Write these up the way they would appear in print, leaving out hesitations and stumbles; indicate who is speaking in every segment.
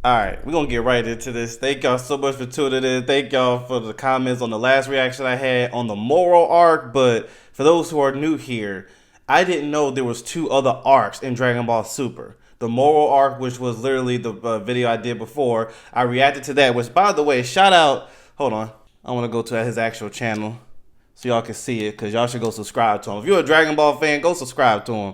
Speaker 1: Alright, we're gonna get right into this. Thank y'all so much for tuning in. Thank y'all for the comments on the last reaction I had on the Moral arc. But for those who are new here, I didn't know there was two other arcs in Dragon Ball Super. The Moral arc, which was literally the video I did before. I reacted to that, which, by the way, shout out. Hold on. I want to go to his actual channel so y'all can see it, because y'all should go subscribe to him. If you're a Dragon Ball fan, go subscribe to him.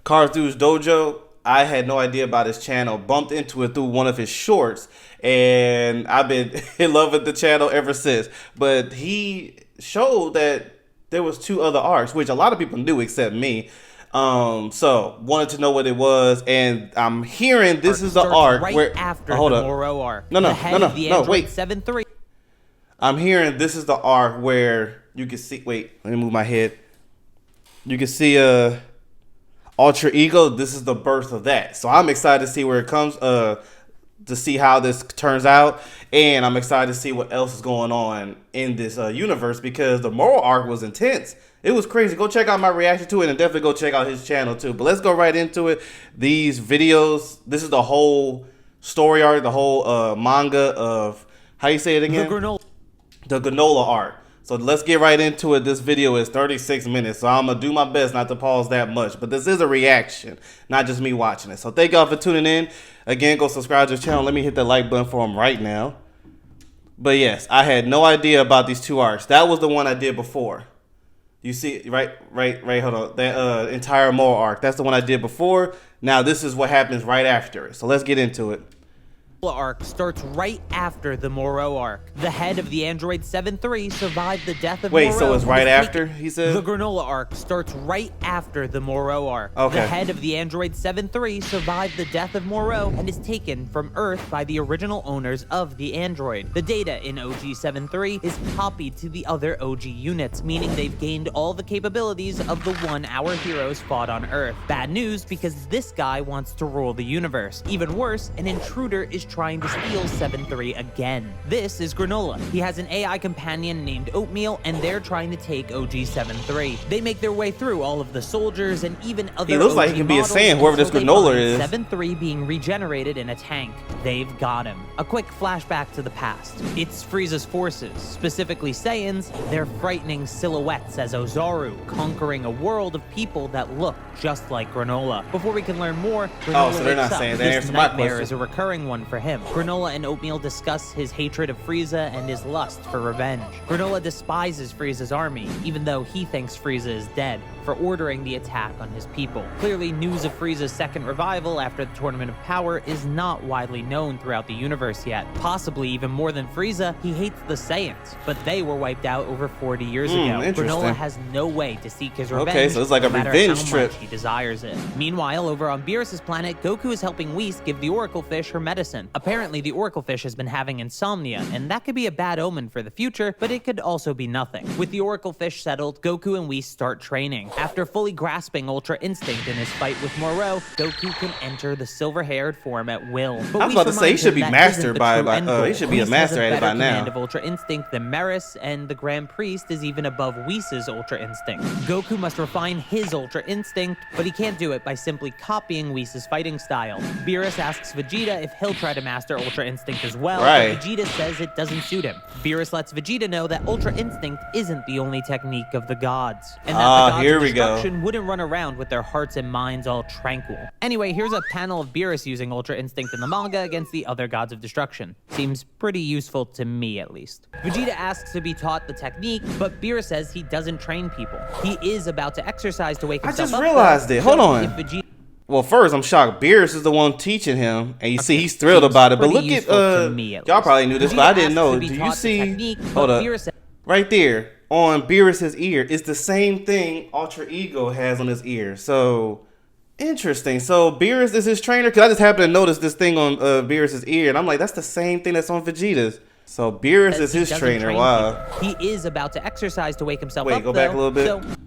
Speaker 1: Carthew's Dojo. I had no idea about his channel. Bumped into it through one of his shorts, and I've been in love with the channel ever since. But he showed that there was two other arcs, which a lot of people knew except me. So wanted to know what it was, and I'm hearing this is the arc
Speaker 2: right
Speaker 1: where
Speaker 2: after
Speaker 1: hold
Speaker 2: the
Speaker 1: up.
Speaker 2: Moro arc.
Speaker 1: No, wait.
Speaker 2: 7-3.
Speaker 1: I'm hearing this is the arc where you can see. Wait, let me move my head. You can see Ultra Ego. This is the birth of that. So I'm excited to see where it comes. To see how this turns out, and I'm excited to see what else is going on in this universe, because the Moral arc was intense. It was crazy. Go check out my reaction to it, and definitely go check out his channel too. But let's go right into it. These videos. This is the whole story arc, the whole manga of, how you say it again? The granola arc. So let's get right into it. This video is 36 minutes, so I'm going to do my best not to pause that much. But this is a reaction, not just me watching it. So thank y'all for tuning in. Again, go subscribe to the channel. Let me hit the like button for him right now. But yes, I had no idea about these two arcs. That was the one I did before. You see, right, hold on. That entire Moral arc, that's the one I did before. Now this is what happens right after it. So let's get into it.
Speaker 2: Arc starts right after the Moro arc. The head of the android 7-3 survived the death of Moro.
Speaker 1: Wait, so it's right after, he said?
Speaker 2: The granola arc starts right after the Moro arc.
Speaker 1: Okay.
Speaker 2: The head of the android 7-3 survived the death of Moro and is taken from Earth by the original owners of the android. The data in OG 7-3 is copied to the other OG units, meaning they've gained all the capabilities of the one our heroes fought on Earth. Bad news, because this guy wants to rule the universe. Even worse, an intruder is trying to steal 7-3 again. This is Granola. He has an AI companion named Oatmeal, and they're trying to take OG 7-3. They make their way through all of the soldiers and even other
Speaker 1: He looks
Speaker 2: OG
Speaker 1: like he can be a
Speaker 2: models
Speaker 1: Saiyan, whoever this
Speaker 2: until they
Speaker 1: Granola
Speaker 2: find
Speaker 1: is.
Speaker 2: 7-3 being regenerated in a tank. They've got him. A quick flashback to the past. It's Frieza's forces, specifically Saiyans. They're frightening silhouettes as Ozaru, conquering a world of people that look just like Granola. Before we can learn more, Granola
Speaker 1: so they're not
Speaker 2: wakes up.
Speaker 1: Saiyans. They
Speaker 2: This
Speaker 1: answered my
Speaker 2: nightmare
Speaker 1: question.
Speaker 2: is a recurring one for him. Granola and Oatmeal discuss his hatred of Frieza and his lust for revenge. Granola despises Frieza's army, even though he thinks Frieza is dead, for ordering the attack on his people. Clearly, news of Frieza's second revival after the Tournament of Power is not widely known throughout the universe yet. Possibly even more than Frieza, he hates the Saiyans, but they were wiped out over 40 years ago. Granola has no way to seek his revenge.
Speaker 1: Okay, so it's like a
Speaker 2: no matter
Speaker 1: revenge
Speaker 2: how
Speaker 1: trip.
Speaker 2: much he desires it. Meanwhile, over on Beerus's planet, Goku is helping Whis give the Oracle Fish her medicine. Apparently, the Oracle Fish has been having insomnia, and that could be a bad omen for the future, but it could also be nothing. With the Oracle Fish settled, Goku and Whis start training. After fully grasping Ultra Instinct in his fight with Moro, Goku can enter the silver-haired form at will. But
Speaker 1: I was about to say, he should be mastered by he should be a
Speaker 2: Whis
Speaker 1: master
Speaker 2: has
Speaker 1: at it by
Speaker 2: better command
Speaker 1: now.
Speaker 2: of Ultra Instinct than Maris, and the Grand Priest is even above Whis' Ultra Instinct. Goku must refine his Ultra Instinct, but he can't do it by simply copying Whis' fighting style. Beerus asks Vegeta if he'll try to master Ultra Instinct as well,
Speaker 1: Right.
Speaker 2: but Vegeta says it doesn't suit him. Beerus lets Vegeta know that Ultra Instinct isn't the only technique of the gods, and that the gods
Speaker 1: here
Speaker 2: of
Speaker 1: we go.
Speaker 2: destruction wouldn't run around with their hearts and minds all tranquil. Anyway, here's a panel of Beerus using Ultra Instinct in the manga against the other gods of destruction. Seems pretty useful to me, at least. Vegeta asks to be taught the technique, but Beerus says he doesn't train people. He is about to exercise to wake himself up.
Speaker 1: just realized it. Hold
Speaker 2: so
Speaker 1: on.
Speaker 2: if Vegeta
Speaker 1: Well, first, I'm shocked. Beerus is the one teaching him, and you see he's thrilled about it. But look at, y'all probably knew this, but I didn't know. Do you see, hold up, right there, on Beerus's ear, is the same thing Ultra Ego has on his ear. So, interesting. So, Beerus is his trainer? Because I just happened to notice this thing on Beerus's ear, and I'm like, that's the same thing that's on Vegeta's. So, Beerus is his trainer. Wow.
Speaker 2: He is about to exercise to wake himself up,
Speaker 1: Wait, go back a little bit.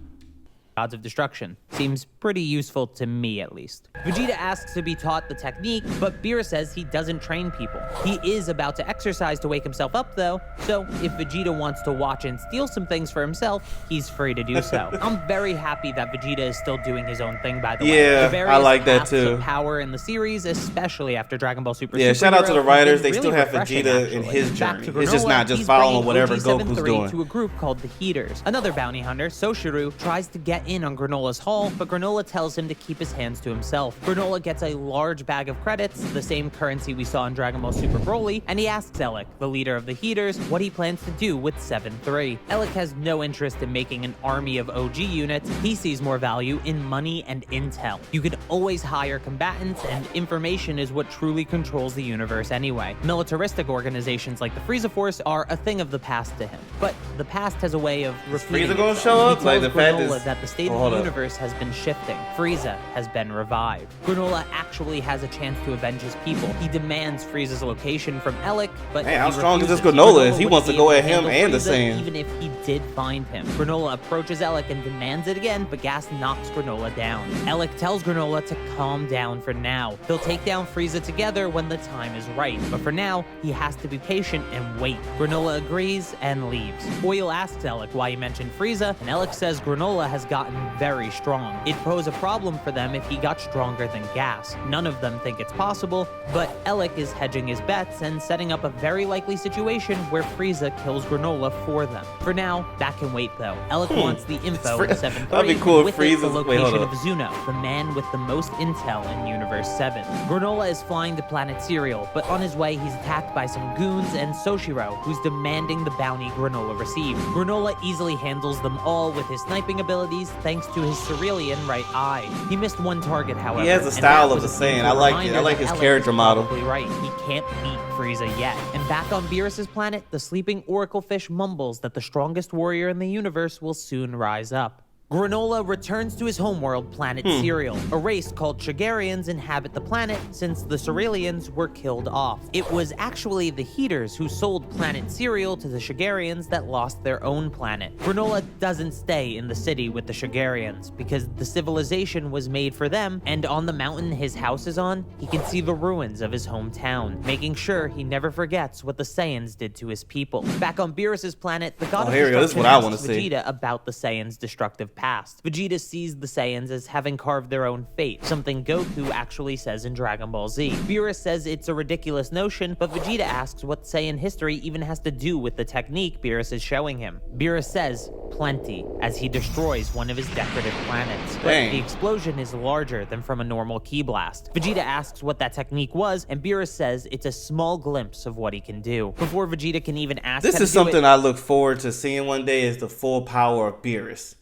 Speaker 2: Gods of Destruction. Seems pretty useful to me, at least. Vegeta asks to be taught the technique, but Beerus says he doesn't train people. He is about to exercise to wake himself up, though, so if Vegeta wants to watch and steal some things for himself, he's free to do so. I'm very happy that Vegeta is still doing his own thing, by the way.
Speaker 1: Yeah,
Speaker 2: The various
Speaker 1: I like that
Speaker 2: paths
Speaker 1: too.
Speaker 2: of power in the series, especially after Dragon Ball Super.
Speaker 1: Yeah, shout out to the
Speaker 2: Superhero,
Speaker 1: writers.
Speaker 2: has
Speaker 1: They
Speaker 2: been
Speaker 1: still
Speaker 2: really
Speaker 1: have
Speaker 2: refreshing,
Speaker 1: Vegeta in
Speaker 2: actually.
Speaker 1: his
Speaker 2: Back
Speaker 1: journey.
Speaker 2: to
Speaker 1: It's just
Speaker 2: Granola,
Speaker 1: not just
Speaker 2: he's
Speaker 1: following
Speaker 2: bringing
Speaker 1: whatever
Speaker 2: OG-73
Speaker 1: Goku's doing.
Speaker 2: to a group called the Heaters. Another bounty hunter, Soshiru, tries to get in on Granola's haul, but Granola tells him to keep his hands to himself. Granola gets a large bag of credits, the same currency we saw in Dragon Ball Super Broly, and he asks Elec, the leader of the Heaters, what he plans to do with 7-3. Elec has no interest in making an army of OG units. He sees more value in money and intel. You can always hire combatants, and information is what truly controls the universe anyway. Militaristic organizations like the Frieza Force are a thing of the past to him, but the past has a way of repeating
Speaker 1: Frieza gonna
Speaker 2: itself.
Speaker 1: show up?
Speaker 2: He
Speaker 1: Like,
Speaker 2: tells
Speaker 1: the fact
Speaker 2: Granola
Speaker 1: is-
Speaker 2: that the state
Speaker 1: Oh,
Speaker 2: of
Speaker 1: hold
Speaker 2: the
Speaker 1: up.
Speaker 2: universe has been shifting. Frieza has been revived. Granola actually has a chance to avenge his people. He demands Frieza's location from Elec, but
Speaker 1: Man, how
Speaker 2: he
Speaker 1: strong is this
Speaker 2: refuses.
Speaker 1: Granola is? He
Speaker 2: would
Speaker 1: wants to
Speaker 2: be
Speaker 1: go
Speaker 2: able
Speaker 1: at him
Speaker 2: handle
Speaker 1: and the
Speaker 2: Frieza
Speaker 1: Saiyan.
Speaker 2: even if he did find him. Granola approaches Elec and demands it again, but Gas knocks Granola down. Elec tells Granola to calm down for now. They'll take down Frieza together when the time is right, but for now, he has to be patient and wait. Granola agrees and leaves. Oil asks Elec why he mentioned Frieza, and Elec says Granola has gotten very strong. It'd pose a problem for them if he got stronger than Gas. None of them think it's possible, but Elec is hedging his bets and setting up a very likely situation where Frieza kills Granola for them. For now, that can wait though. Elec wants the info in 7-3,
Speaker 1: That'd be cool if
Speaker 2: with it, the
Speaker 1: Frieza's- wait, hold
Speaker 2: location
Speaker 1: up.
Speaker 2: of Zuno, the man with the most intel in Universe 7. Granola is flying to planet Cereal, but on his way he's attacked by some goons and Soshiro, who's demanding the bounty Granola received. Granola easily handles them all with his sniping abilities thanks to his cerulean right eye. He missed one target, however.
Speaker 1: He has the
Speaker 2: and
Speaker 1: style
Speaker 2: that
Speaker 1: of
Speaker 2: was
Speaker 1: the
Speaker 2: a
Speaker 1: Saiyan.
Speaker 2: painful
Speaker 1: I like it.
Speaker 2: reminder
Speaker 1: I like
Speaker 2: that
Speaker 1: his
Speaker 2: Elec
Speaker 1: character
Speaker 2: is
Speaker 1: model.
Speaker 2: probably right. He can't beat Frieza yet. And back on Beerus's planet, the sleeping Oracle Fish mumbles that the strongest warrior in the universe will soon rise up. Granola returns to his homeworld, planet Cereal. A race called Shigarians inhabit the planet since the Cerealians were killed off. It was actually the Heaters who sold planet Cereal to the Shigarians that lost their own planet. Granola doesn't stay in the city with the Shigarians because the civilization was made for them, and on the mountain his house is on, he can see the ruins of his hometown, making sure he never forgets what the Saiyans did to his people. Back on Beerus's planet, the God of
Speaker 1: here we go. This is
Speaker 2: Destruction
Speaker 1: what I wanna
Speaker 2: asks
Speaker 1: see.
Speaker 2: Vegeta about the Saiyans' destructive past. Vegeta sees the Saiyans as having carved their own fate, something Goku actually says in Dragon Ball Z. Beerus says it's a ridiculous notion, but Vegeta asks what Saiyan history even has to do with the technique Beerus is showing him. Beerus says, plenty, as he destroys one of his decorative planets. But
Speaker 1: Dang.
Speaker 2: the explosion is larger than from a normal ki blast. Vegeta asks what that technique was, and Beerus says it's a small glimpse of what he can do. Before Vegeta can even ask
Speaker 1: This
Speaker 2: how to
Speaker 1: is
Speaker 2: do it,
Speaker 1: something I look forward to seeing one day, is the full power of Beerus.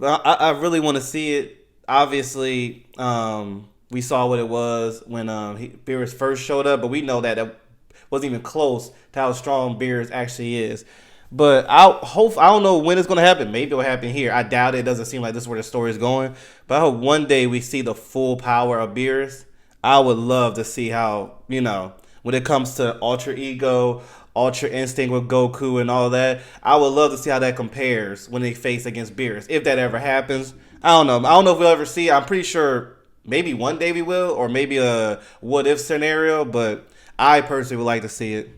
Speaker 1: I really want to see it. Obviously, we saw what it was when Beerus first showed up, but we know that it wasn't even close to how strong Beerus actually is. But I don't know when it's going to happen. Maybe it'll happen here. I doubt it. It doesn't seem like this is where the story is going. But I hope one day we see the full power of Beerus. I would love to see how, when it comes to Ultra Ego, Ultra Instinct with Goku and all that, I would love to see how that compares when they face against Beerus. If that ever happens. I don't know. I don't know if we'll ever see it. I'm pretty sure maybe one day we will, or maybe a what if scenario, but I personally would like to see it.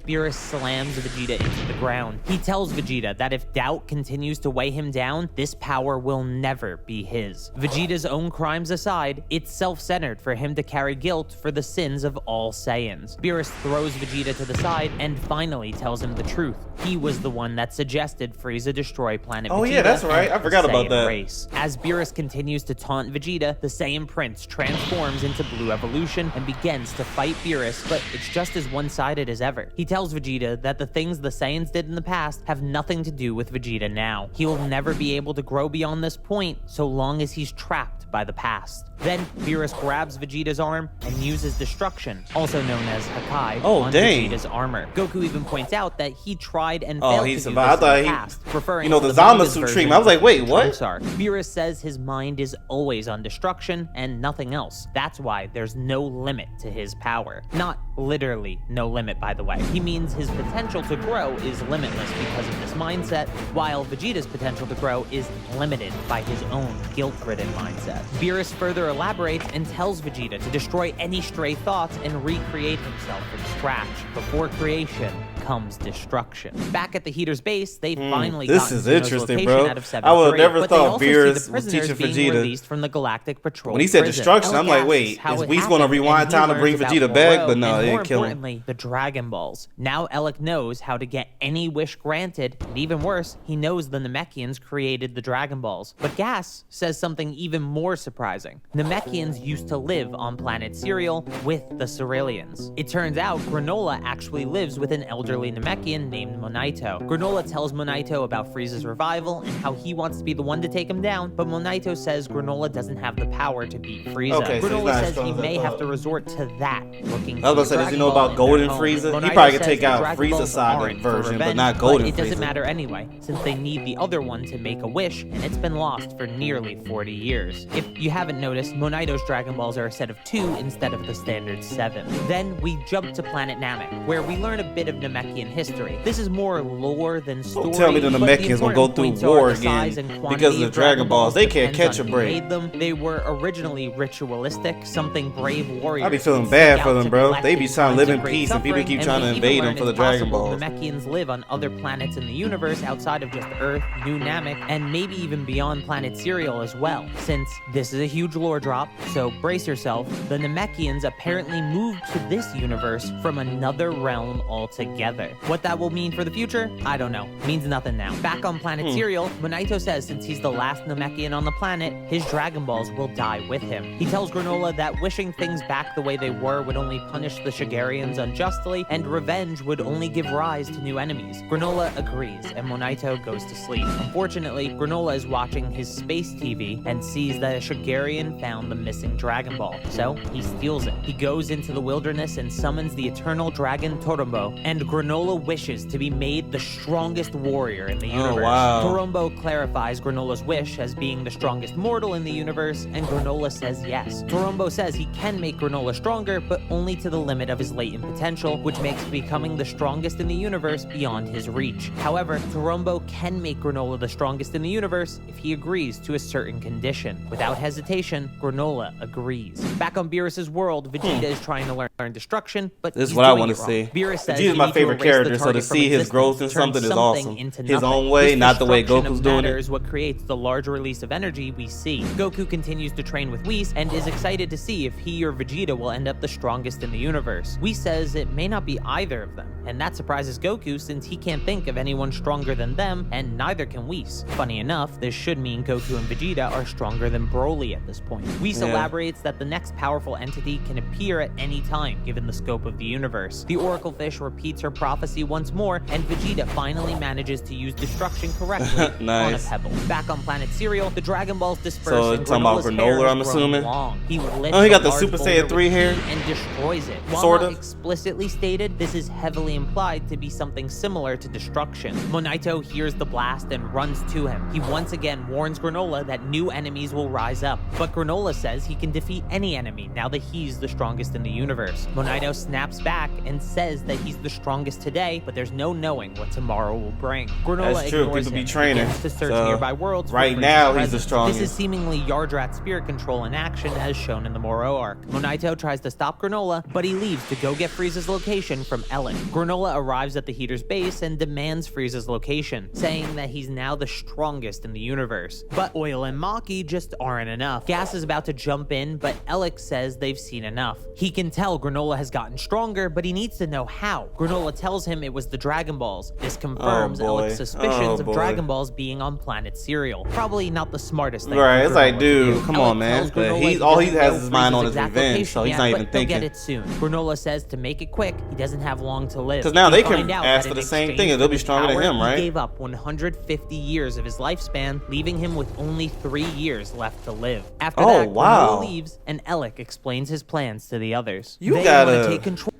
Speaker 2: Beerus slams Vegeta into the ground. He tells Vegeta that if doubt continues to weigh him down, this power will never be his. Vegeta's own crimes aside, it's self-centered for him to carry guilt for the sins of all Saiyans. Beerus throws Vegeta to the side and finally tells him the truth. He was the one that suggested Frieza destroy planet Vegeta.
Speaker 1: Oh yeah, that's right.
Speaker 2: and
Speaker 1: I forgot
Speaker 2: the
Speaker 1: about
Speaker 2: Saiyan
Speaker 1: that.
Speaker 2: race. As Beerus continues to taunt Vegeta, the Saiyan Prince transforms into Blue Evolution and begins to fight Beerus, but it's just as one-sided as ever. He tells Vegeta that the things the Saiyans did in the past have nothing to do with Vegeta now. He will never be able to grow beyond this point so long as he's trapped by the past. Then Beerus grabs Vegeta's arm and uses destruction, also known as Hakai, on
Speaker 1: dang.
Speaker 2: Vegeta's armor. Goku even points out that he tried and
Speaker 1: Oh,
Speaker 2: failed
Speaker 1: he
Speaker 2: to
Speaker 1: survived.
Speaker 2: do
Speaker 1: I
Speaker 2: this in the
Speaker 1: thought
Speaker 2: past, referring
Speaker 1: the
Speaker 2: to manga
Speaker 1: Zamasu
Speaker 2: version
Speaker 1: treatment. I was like, wait,
Speaker 2: of
Speaker 1: what?
Speaker 2: Trunks arc. Beerus says his mind is always on destruction and nothing else. That's why there's no limit to his power. Not literally no limit, by the way. He He means his potential to grow is limitless because of this mindset, while Vegeta's potential to grow is limited by his own guilt-ridden mindset. Beerus further elaborates and tells Vegeta to destroy any stray thoughts and recreate himself from scratch. Before creation comes destruction. Back at the Heater's base, they finally got
Speaker 1: interesting, bro. I would have never thought Beerus was teaching Vegeta.
Speaker 2: Released from the Galactic Patrol
Speaker 1: when he said
Speaker 2: prison.
Speaker 1: destruction, I'm like, wait, is Whis going to rewind time to bring Vegeta back? But no, they didn't kill him.
Speaker 2: The Dragon Balls. Now Alec knows how to get any wish granted, and even worse, he knows the Namekians created the Dragon Balls. But Gas says something even more surprising. Namekians used to live on planet Cereal with the Cerealians. It turns out Granola actually lives with an elderly Namekian named Monito. Granola tells Monito about Frieza's revival and how he wants to be the one to take him down, but Monito says Granola doesn't have the power to beat Frieza.
Speaker 1: Okay,
Speaker 2: Granola says he may have to resort to that. Looking
Speaker 1: I was about to say, does he know about Golden Frieza? He probably could take out Frieza's side version, but not Golden Frieza.
Speaker 2: It doesn't matter anyway, since they need the other one to make a wish, and it's been lost for nearly 40 years. If you haven't noticed, Monito's Dragon Balls are a set of 2 instead of the standard 7. Then we jump to Planet Namek, where we learn a bit of Namekian history. This is more lore than story.
Speaker 1: Don't tell me the Namekians gonna go through war again because of the Dragon Balls. They can't catch a break.
Speaker 2: They were originally ritualistic, something brave warriors.
Speaker 1: I be feeling bad for them, bro. They be trying to live in peace, and people keep trying to invade them for the Dragon Balls.
Speaker 2: Namekians live on other planets in the universe outside of just Earth, New Namek, and maybe even beyond planet Cereal as well. Since this is a huge lore drop, so brace yourself, the Namekians apparently moved to this universe from another realm altogether. What that will mean for the future, I don't know. Means nothing now. Back on planet Cereal, Monito says since he's the last Namekian on the planet, his Dragon Balls will die with him. He tells Granola that wishing things back the way they were would only punish the Shigarians unjustly, and revenge would only give rise to new enemies. Granola agrees, and Monito goes to sleep. Unfortunately, Granola is watching his space TV and sees that a Shigarian found the missing Dragon Ball, so he steals it. He goes into the wilderness and summons the eternal dragon Torombo, and Granola wishes to be made the strongest warrior in the universe.
Speaker 1: Oh, wow.
Speaker 2: Torombo clarifies Granola's wish as being the strongest mortal in the universe, and Granola says yes. Torombo says he can make Granola stronger, but only to the limit of his latent potential, which makes becoming the strongest in the universe beyond his reach. However, Torombo can make Granola the strongest in the universe if he agrees to a certain condition. Without hesitation, Granola agrees. Back on Beerus' world, Vegeta is trying to learn destruction, but
Speaker 1: this is
Speaker 2: he's
Speaker 1: what I
Speaker 2: doing
Speaker 1: want
Speaker 2: it
Speaker 1: to
Speaker 2: wrong.
Speaker 1: see.
Speaker 2: Beerus says
Speaker 1: Vegeta's my favorite character, so to see his growth in something is awesome. His own way, not the way Goku's doing it.
Speaker 2: Is what creates the large release of energy we see. Goku continues to train with Whis and is excited to see if he or Vegeta will end up the strongest in the universe. Whis says it may not be either of them, and that surprises Goku since he can't think of anyone stronger than them, and neither can Whis. Funny enough, this should mean Goku and Vegeta are stronger than Broly at this point. Whis elaborates that the next powerful entity can appear at any time given the scope of the universe. The Oracle Fish repeats her prophecy once more, and Vegeta finally manages to use destruction correctly on a pebble. Back on planet Cereal, the Dragon Balls disperse. So
Speaker 1: talking about Granola, I'm assuming.
Speaker 2: He
Speaker 1: he got the Super Saiyan 3 hair
Speaker 2: and destroys it. While
Speaker 1: sort
Speaker 2: not
Speaker 1: of
Speaker 2: explicitly stated, this is heavily implied to be something similar to destruction. Monito hears the blast and runs to him. He once again warns Granola that new enemies will rise up, but Granola says he can defeat any enemy now that he's the strongest in the universe. Monito snaps back and says that he's the strongest today, but there's no knowing what tomorrow will bring. Granola
Speaker 1: That's true.
Speaker 2: ignores
Speaker 1: People
Speaker 2: him
Speaker 1: be training.
Speaker 2: And begins to search nearby worlds.
Speaker 1: Right now, he's the strongest.
Speaker 2: This is seemingly Yardrat spirit control in action, as shown in the Moro arc. Monito tries to stop Granola, but he leaves to go get Frieza's location from Ellen. Granola arrives at the Heater's base and demands Frieza's location, saying that he's now the strongest in the universe. But Oil and Maki just aren't enough. Gas is about to jump in, but Alec says they've seen enough. He can tell Granola has gotten stronger, but he needs to know how. Granola tells him it was the Dragon Balls. This confirms Alec's suspicions of Dragon Balls being on planet Cereal. Probably not the smartest thing.
Speaker 1: Right, it's like, dude, come on, man. But all he has his mind on his revenge, so he's not even thinking.
Speaker 2: He'll get it soon. Granola says to make it quick, he doesn't have long to live.
Speaker 1: Because now they can ask for the same thing and they'll be stronger than him, right?
Speaker 2: He gave up 150 years of his lifespan, leaving him with only 3 years left to live. After that, Granola leaves, and Alec explains his plans to the others.
Speaker 1: You gotta take control.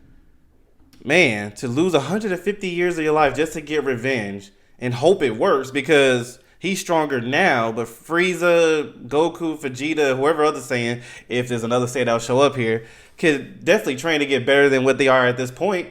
Speaker 1: Man, to lose 150 years of your life just to get revenge and hope it works because he's stronger now, but Frieza, Goku, Vegeta, whoever other Saiyan, if there's another Saiyan that'll show up here, could definitely train to get better than what they are at this point.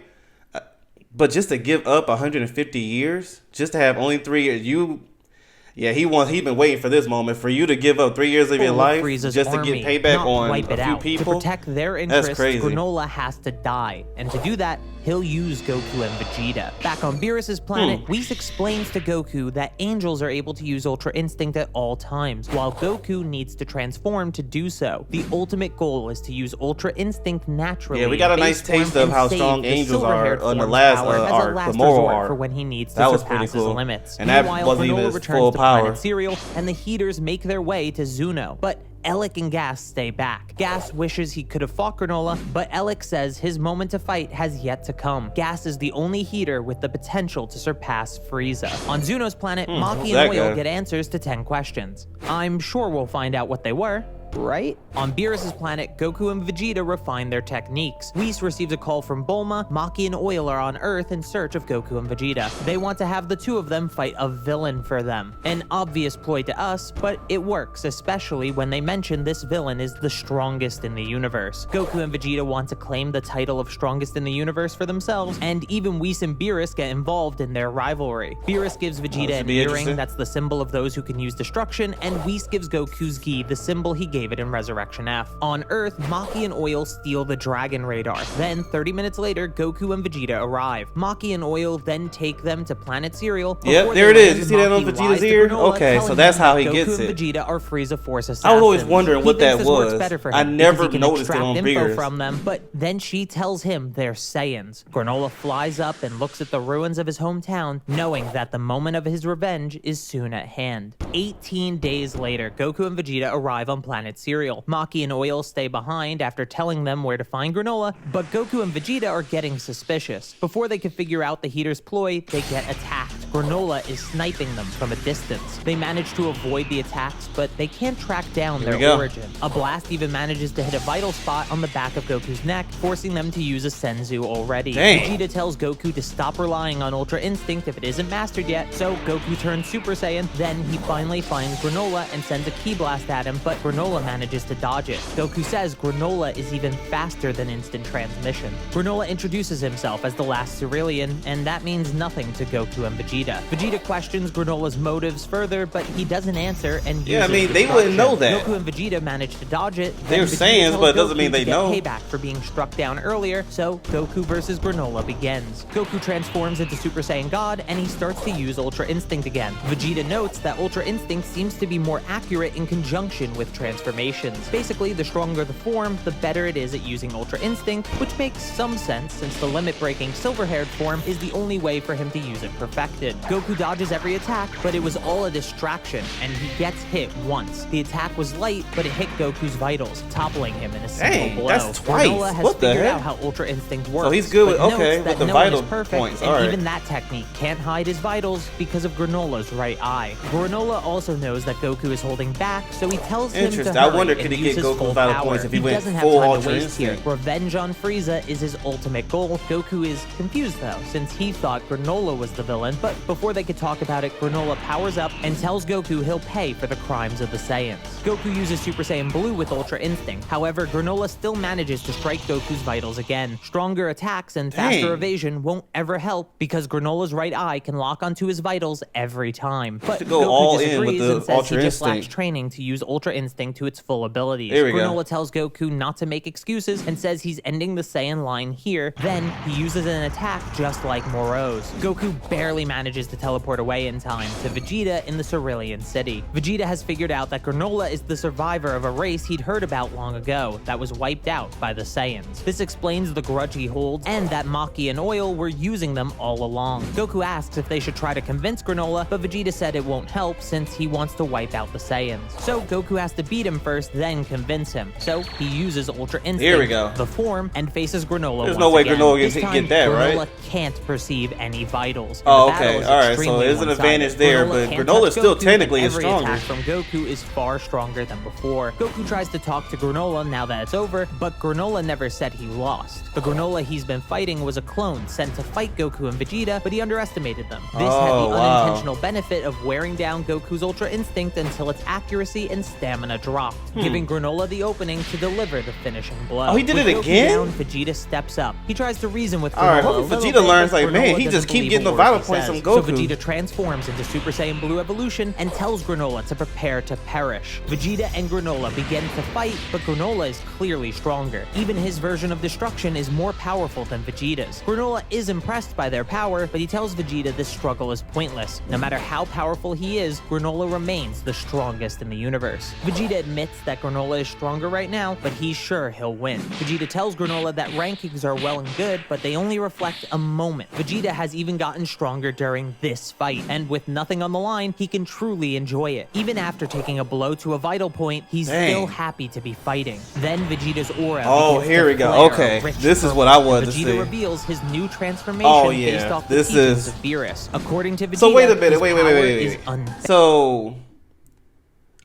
Speaker 1: But just to give up 150 years, just to have only 3 years, he been waiting for this moment for you to give up 3 years of your life
Speaker 2: Frieza's
Speaker 1: just to
Speaker 2: army,
Speaker 1: get payback
Speaker 2: not
Speaker 1: on
Speaker 2: wipe
Speaker 1: a
Speaker 2: it
Speaker 1: few
Speaker 2: out.
Speaker 1: people.
Speaker 2: To protect their interests,
Speaker 1: That's crazy.
Speaker 2: Granola has to die, and to do that, he'll use Goku and Vegeta. Back on Beerus's planet, Whis explains to Goku that angels are able to use Ultra Instinct at all times, while Goku needs to transform to do so. The ultimate goal is to use Ultra Instinct naturally.
Speaker 1: Yeah, we got a nice taste of how strong angels are on the last arc, the moral arc.
Speaker 2: For when he needs to
Speaker 1: That was
Speaker 2: surpass
Speaker 1: pretty cool.
Speaker 2: his limits.
Speaker 1: And that
Speaker 2: Meanwhile,
Speaker 1: wasn't even
Speaker 2: Granola
Speaker 1: his
Speaker 2: returns
Speaker 1: full
Speaker 2: to
Speaker 1: power.
Speaker 2: Planet Cereal, and the Heaters make their way to Zuno. But Elec and Gas stay back. Gas wishes he could have fought Granola, but Elec says his moment to fight has yet to come. Gas is the only Heater with the potential to surpass Frieza. On Zuno's planet, Maki and Oil get answers to 10 questions. I'm sure we'll find out what they were. Right? On Beerus's planet, Goku and Vegeta refine their techniques. Whis receives a call from Bulma. Maki and Oil are on Earth in search of Goku and Vegeta. They want to have the two of them fight a villain for them. An obvious ploy to us, but it works, especially when they mention this villain is the strongest in the universe. Goku and Vegeta want to claim the title of strongest in the universe for themselves, and even Whis and Beerus get involved in their rivalry. Beerus gives Vegeta an earring that's the symbol of those who can use destruction, and Whis gives Goku's gi, the symbol he gave it in Resurrection F. On Earth, Maki and Oil steal the Dragon Radar. Then, 30 minutes later, Goku and Vegeta arrive. Maki and Oil then take them to Planet Cereal.
Speaker 1: Yep, there it is. You see that on Vegeta's ear? Okay, so that's how he gets it.
Speaker 2: Goku and Vegeta are Frieza Force assassins.
Speaker 1: I was always wondering what that was. I never
Speaker 2: noticed
Speaker 1: noticed it on Beerus.
Speaker 2: From them, but then she tells him they're Saiyans. Granola flies up and looks at the ruins of his hometown, knowing that the moment of his revenge is soon at hand. 18 days later, Goku and Vegeta arrive on Planet Cereal. Maki and Oil stay behind after telling them where to find Granola, but Goku and Vegeta are getting suspicious. Before they can figure out the Heater's ploy, they get attacked. Granola is sniping them from a distance. They manage to avoid the attacks, but they can't track down their origin. A blast even manages to hit a vital spot on the back of Goku's neck, forcing them to use a Senzu already.
Speaker 1: Dang.
Speaker 2: Vegeta tells Goku to stop relying on Ultra Instinct if it isn't mastered yet, so Goku turns Super Saiyan. Then he finally finds Granola and sends a Ki Blast at him, but Granola manages to dodge it. Goku says Granola is even faster than instant transmission. Granola introduces himself as the last Cerealian, and that means nothing to Goku and Vegeta. Vegeta questions Granola's motives further, but he doesn't answer and
Speaker 1: Yeah, I
Speaker 2: uses
Speaker 1: mean, they wouldn't know that.
Speaker 2: Goku and Vegeta manage to dodge it.
Speaker 1: They're Saiyans, but it doesn't mean they know.
Speaker 2: Payback for being struck down earlier, so Goku versus Granola begins. Goku transforms into Super Saiyan God, and he starts to use Ultra Instinct again. Vegeta notes that Ultra Instinct seems to be more accurate in conjunction with transformations. Basically, the stronger the form, the better it is at using Ultra Instinct, which makes some sense since the limit-breaking silver-haired form is the only way for him to use it perfected. Goku dodges every attack, but it was all a distraction, and he gets hit once. The attack was light, but it hit Goku's vitals, toppling him in a single blow.
Speaker 1: That's twice.
Speaker 2: Granola has
Speaker 1: What the
Speaker 2: figured
Speaker 1: heck?
Speaker 2: out how Ultra Instinct works.
Speaker 1: So he's good with,
Speaker 2: but
Speaker 1: okay,
Speaker 2: notes
Speaker 1: with
Speaker 2: that
Speaker 1: the
Speaker 2: no one
Speaker 1: vital
Speaker 2: is perfect,
Speaker 1: points.
Speaker 2: and
Speaker 1: All right.
Speaker 2: even that technique can't hide his vitals because of Granola's right eye. Granola also knows that Goku is holding back, so he tells him to
Speaker 1: Interesting.
Speaker 2: hurry
Speaker 1: I wonder
Speaker 2: and
Speaker 1: could he
Speaker 2: use
Speaker 1: get
Speaker 2: his
Speaker 1: Goku's
Speaker 2: full
Speaker 1: vital
Speaker 2: power.
Speaker 1: points if he went
Speaker 2: doesn't have
Speaker 1: full
Speaker 2: time to
Speaker 1: Ultra
Speaker 2: waste here.
Speaker 1: Instinct.
Speaker 2: Revenge on Frieza is his ultimate goal. Goku is confused though, since he thought Granola was the villain, but before they could talk about it, Granola powers up and tells Goku he'll pay for the crimes of the Saiyans. Goku uses Super Saiyan Blue with Ultra Instinct. However, Granola still manages to strike Goku's vitals again. Stronger attacks and faster evasion won't ever help because Granola's right eye can lock onto his vitals every time. But
Speaker 1: go
Speaker 2: Goku
Speaker 1: all in
Speaker 2: disagrees
Speaker 1: with the
Speaker 2: and says
Speaker 1: Ultra
Speaker 2: he just lacks
Speaker 1: Instinct.
Speaker 2: training to use Ultra Instinct to its full abilities.
Speaker 1: Here we go.
Speaker 2: Granola tells Goku not to make excuses and says he's ending the Saiyan line here. Then he uses an attack just like Moro's. Goku barely manages to teleport away in time to Vegeta in the Cerealian city. Vegeta has figured out that Granola is the survivor of a race he'd heard about long ago that was wiped out by the Saiyans. This explains the grudge he holds and that Maki and Oil were using them all along. Goku asks if they should try to convince Granola, but Vegeta said it won't help since he wants to wipe out the Saiyans. So Goku has to beat him first, then convince him. So he uses Ultra Instinct,
Speaker 1: Here we go.
Speaker 2: the form, and faces Granola
Speaker 1: There's
Speaker 2: once
Speaker 1: no way
Speaker 2: again.
Speaker 1: Granola
Speaker 2: This
Speaker 1: can
Speaker 2: time,
Speaker 1: get that, right?
Speaker 2: Granola can't perceive any vitals. In
Speaker 1: Oh,
Speaker 2: the
Speaker 1: okay.
Speaker 2: battle,
Speaker 1: Okay,
Speaker 2: is
Speaker 1: all right, so
Speaker 2: extremely
Speaker 1: there's an
Speaker 2: one-sided.
Speaker 1: advantage there,
Speaker 2: Granola
Speaker 1: but
Speaker 2: can't
Speaker 1: Granola
Speaker 2: touch
Speaker 1: still
Speaker 2: Goku,
Speaker 1: technically
Speaker 2: and
Speaker 1: is
Speaker 2: every
Speaker 1: stronger.
Speaker 2: attack from Goku is far stronger than before. Goku tries to talk to Granola now that it's over, but Granola never said he lost. The Granola he's been fighting was a clone sent to fight Goku and Vegeta, but he underestimated them. This had the unintentional benefit of wearing down Goku's Ultra Instinct until its accuracy and stamina dropped, giving Granola the opening to deliver the finishing blow.
Speaker 1: Oh, he did
Speaker 2: With
Speaker 1: it
Speaker 2: Goku
Speaker 1: again?
Speaker 2: down, Vegeta steps up. He tries to reason with Granola.
Speaker 1: All right,
Speaker 2: a
Speaker 1: hopefully
Speaker 2: little
Speaker 1: Vegeta
Speaker 2: bit,
Speaker 1: learns,
Speaker 2: but
Speaker 1: like, man,
Speaker 2: Granola
Speaker 1: he just
Speaker 2: doesn't
Speaker 1: keep
Speaker 2: believe
Speaker 1: getting
Speaker 2: a
Speaker 1: the
Speaker 2: word
Speaker 1: vital
Speaker 2: he
Speaker 1: points
Speaker 2: says.
Speaker 1: from
Speaker 2: So
Speaker 1: Goku.
Speaker 2: Vegeta transforms into Super Saiyan Blue Evolution and tells Granola to prepare to perish. Vegeta and Granola begin to fight, but Granola is clearly stronger. Even his version of destruction is more powerful than Vegeta's. Granola is impressed by their power, but he tells Vegeta this struggle is pointless. No matter how powerful he is, Granola remains the strongest in the universe. Vegeta admits that Granola is stronger right now, but he's sure he'll win. Vegeta tells Granola that rankings are well and good, but they only reflect a moment. Vegeta has even gotten stronger during this fight, and with nothing on the line, he can truly enjoy it. Even after taking a blow to a vital point, he's still happy to be fighting. Then Vegeta's aura begins
Speaker 1: here
Speaker 2: to
Speaker 1: we go.
Speaker 2: flare
Speaker 1: Okay,
Speaker 2: a rich
Speaker 1: this is
Speaker 2: purple,
Speaker 1: what I wanted
Speaker 2: and
Speaker 1: to
Speaker 2: Vegeta
Speaker 1: see.
Speaker 2: reveals his new transformation
Speaker 1: Oh, yeah,
Speaker 2: based off
Speaker 1: this
Speaker 2: the teachings
Speaker 1: is-
Speaker 2: of Beerus. According to Vegeta,
Speaker 1: So wait a minute,
Speaker 2: his
Speaker 1: wait.
Speaker 2: power is
Speaker 1: So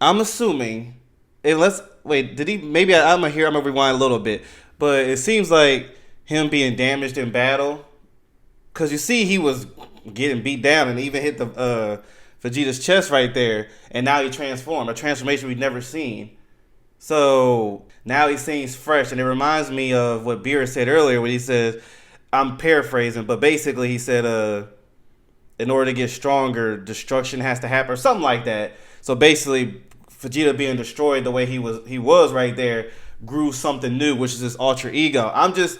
Speaker 1: I'm assuming, unless did he? Maybe I'm gonna rewind a little bit, but it seems like him being damaged in battle, because you see he was getting beat down and even hit the Vegeta's chest right there, and now he transformed, a transformation we've never seen. So now he seems fresh, and it reminds me of what Beerus said earlier when he says, I'm paraphrasing, but basically he said, in order to get stronger, destruction has to happen, or something like that. So basically, Vegeta being destroyed the way he was right there grew something new, which is his ultra ego. I'm just,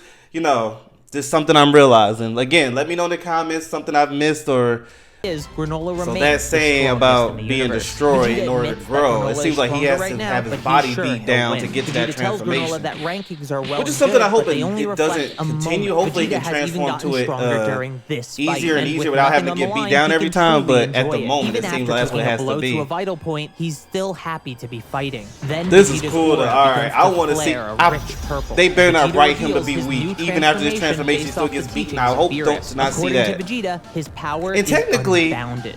Speaker 1: just something I'm realizing. Again, let me know in the comments something I've missed or.
Speaker 2: Granola remains
Speaker 1: So that's saying
Speaker 2: the
Speaker 1: about
Speaker 2: strongest in the
Speaker 1: being
Speaker 2: universe.
Speaker 1: destroyed
Speaker 2: Vegeta
Speaker 1: in order to
Speaker 2: admits that
Speaker 1: grow. It
Speaker 2: Granola
Speaker 1: seems
Speaker 2: is
Speaker 1: like he
Speaker 2: stronger
Speaker 1: has
Speaker 2: right
Speaker 1: to
Speaker 2: now,
Speaker 1: have his
Speaker 2: but he's
Speaker 1: body
Speaker 2: sure
Speaker 1: beat
Speaker 2: he'll
Speaker 1: down
Speaker 2: win.
Speaker 1: to get to
Speaker 2: Vegeta
Speaker 1: that
Speaker 2: tells Granola
Speaker 1: transformation.
Speaker 2: that rankings are well
Speaker 1: Which is
Speaker 2: and
Speaker 1: something
Speaker 2: good,
Speaker 1: I hope
Speaker 2: but they only
Speaker 1: it
Speaker 2: reflect
Speaker 1: doesn't
Speaker 2: a
Speaker 1: continue.
Speaker 2: moment.
Speaker 1: Hopefully,
Speaker 2: Vegeta
Speaker 1: it can
Speaker 2: has even
Speaker 1: transform
Speaker 2: gotten
Speaker 1: to it
Speaker 2: stronger during this fight,
Speaker 1: easier and
Speaker 2: with
Speaker 1: easier without having to
Speaker 2: nothing
Speaker 1: get
Speaker 2: on the
Speaker 1: beat
Speaker 2: line,
Speaker 1: down
Speaker 2: he
Speaker 1: every
Speaker 2: can
Speaker 1: time.
Speaker 2: truly
Speaker 1: But at the
Speaker 2: enjoy
Speaker 1: moment,
Speaker 2: Even
Speaker 1: it seems
Speaker 2: after
Speaker 1: like that's what it
Speaker 2: taking a
Speaker 1: has
Speaker 2: blow
Speaker 1: to
Speaker 2: to a
Speaker 1: be.
Speaker 2: vital point, he's still happy to be fighting. Then
Speaker 1: This is
Speaker 2: Vegeta's
Speaker 1: cool.
Speaker 2: aura
Speaker 1: All right,
Speaker 2: begins
Speaker 1: I
Speaker 2: to
Speaker 1: want to see.
Speaker 2: flare a rich purple.
Speaker 1: They better not
Speaker 2: Vegeta
Speaker 1: write him to
Speaker 2: reveals
Speaker 1: be
Speaker 2: his new
Speaker 1: weak. Even after this transformation, he
Speaker 2: based
Speaker 1: still
Speaker 2: off the
Speaker 1: gets beaten.
Speaker 2: teachings
Speaker 1: I
Speaker 2: of
Speaker 1: hope
Speaker 2: Beerus.
Speaker 1: to not see
Speaker 2: According
Speaker 1: that.
Speaker 2: to Vegeta, his power
Speaker 1: And
Speaker 2: is
Speaker 1: technically,
Speaker 2: unbounded.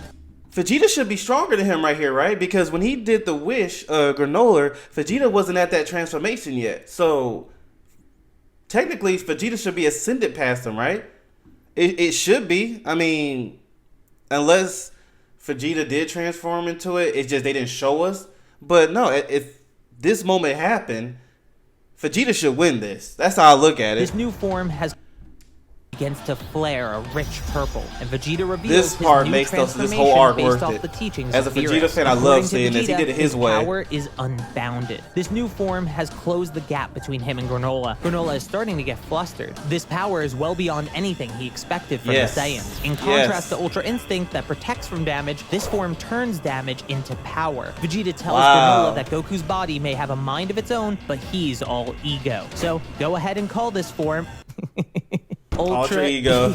Speaker 1: Vegeta should be stronger than him right here, right? Because when he did the wish, Granola, Vegeta wasn't at that transformation yet. So technically, Vegeta should be ascended past him, right? It should be. I mean, unless Vegeta did transform into it, it's just they didn't show us. But no, if this moment happened, Vegeta should win this. That's how I look at it.
Speaker 2: This new form begins to flare a rich purple, and Vegeta reveals
Speaker 1: This part
Speaker 2: his new
Speaker 1: makes this whole
Speaker 2: transformation
Speaker 1: arc
Speaker 2: based
Speaker 1: worth
Speaker 2: off
Speaker 1: it.
Speaker 2: the teachings
Speaker 1: As a
Speaker 2: of
Speaker 1: Vegeta
Speaker 2: Beerus.
Speaker 1: fan, I love
Speaker 2: According to
Speaker 1: seeing this. He
Speaker 2: Vegeta,
Speaker 1: did it his way.
Speaker 2: Power is unbounded. This new form has closed the gap between him and Granola. Granola is starting to get flustered. This power is well beyond anything he expected from the Saiyans. In contrast to Ultra Instinct that protects from damage, this form turns damage into power. Vegeta tells Granola that Goku's body may have a mind of its own, but he's all ego. So go ahead and call this form Ultra Ego.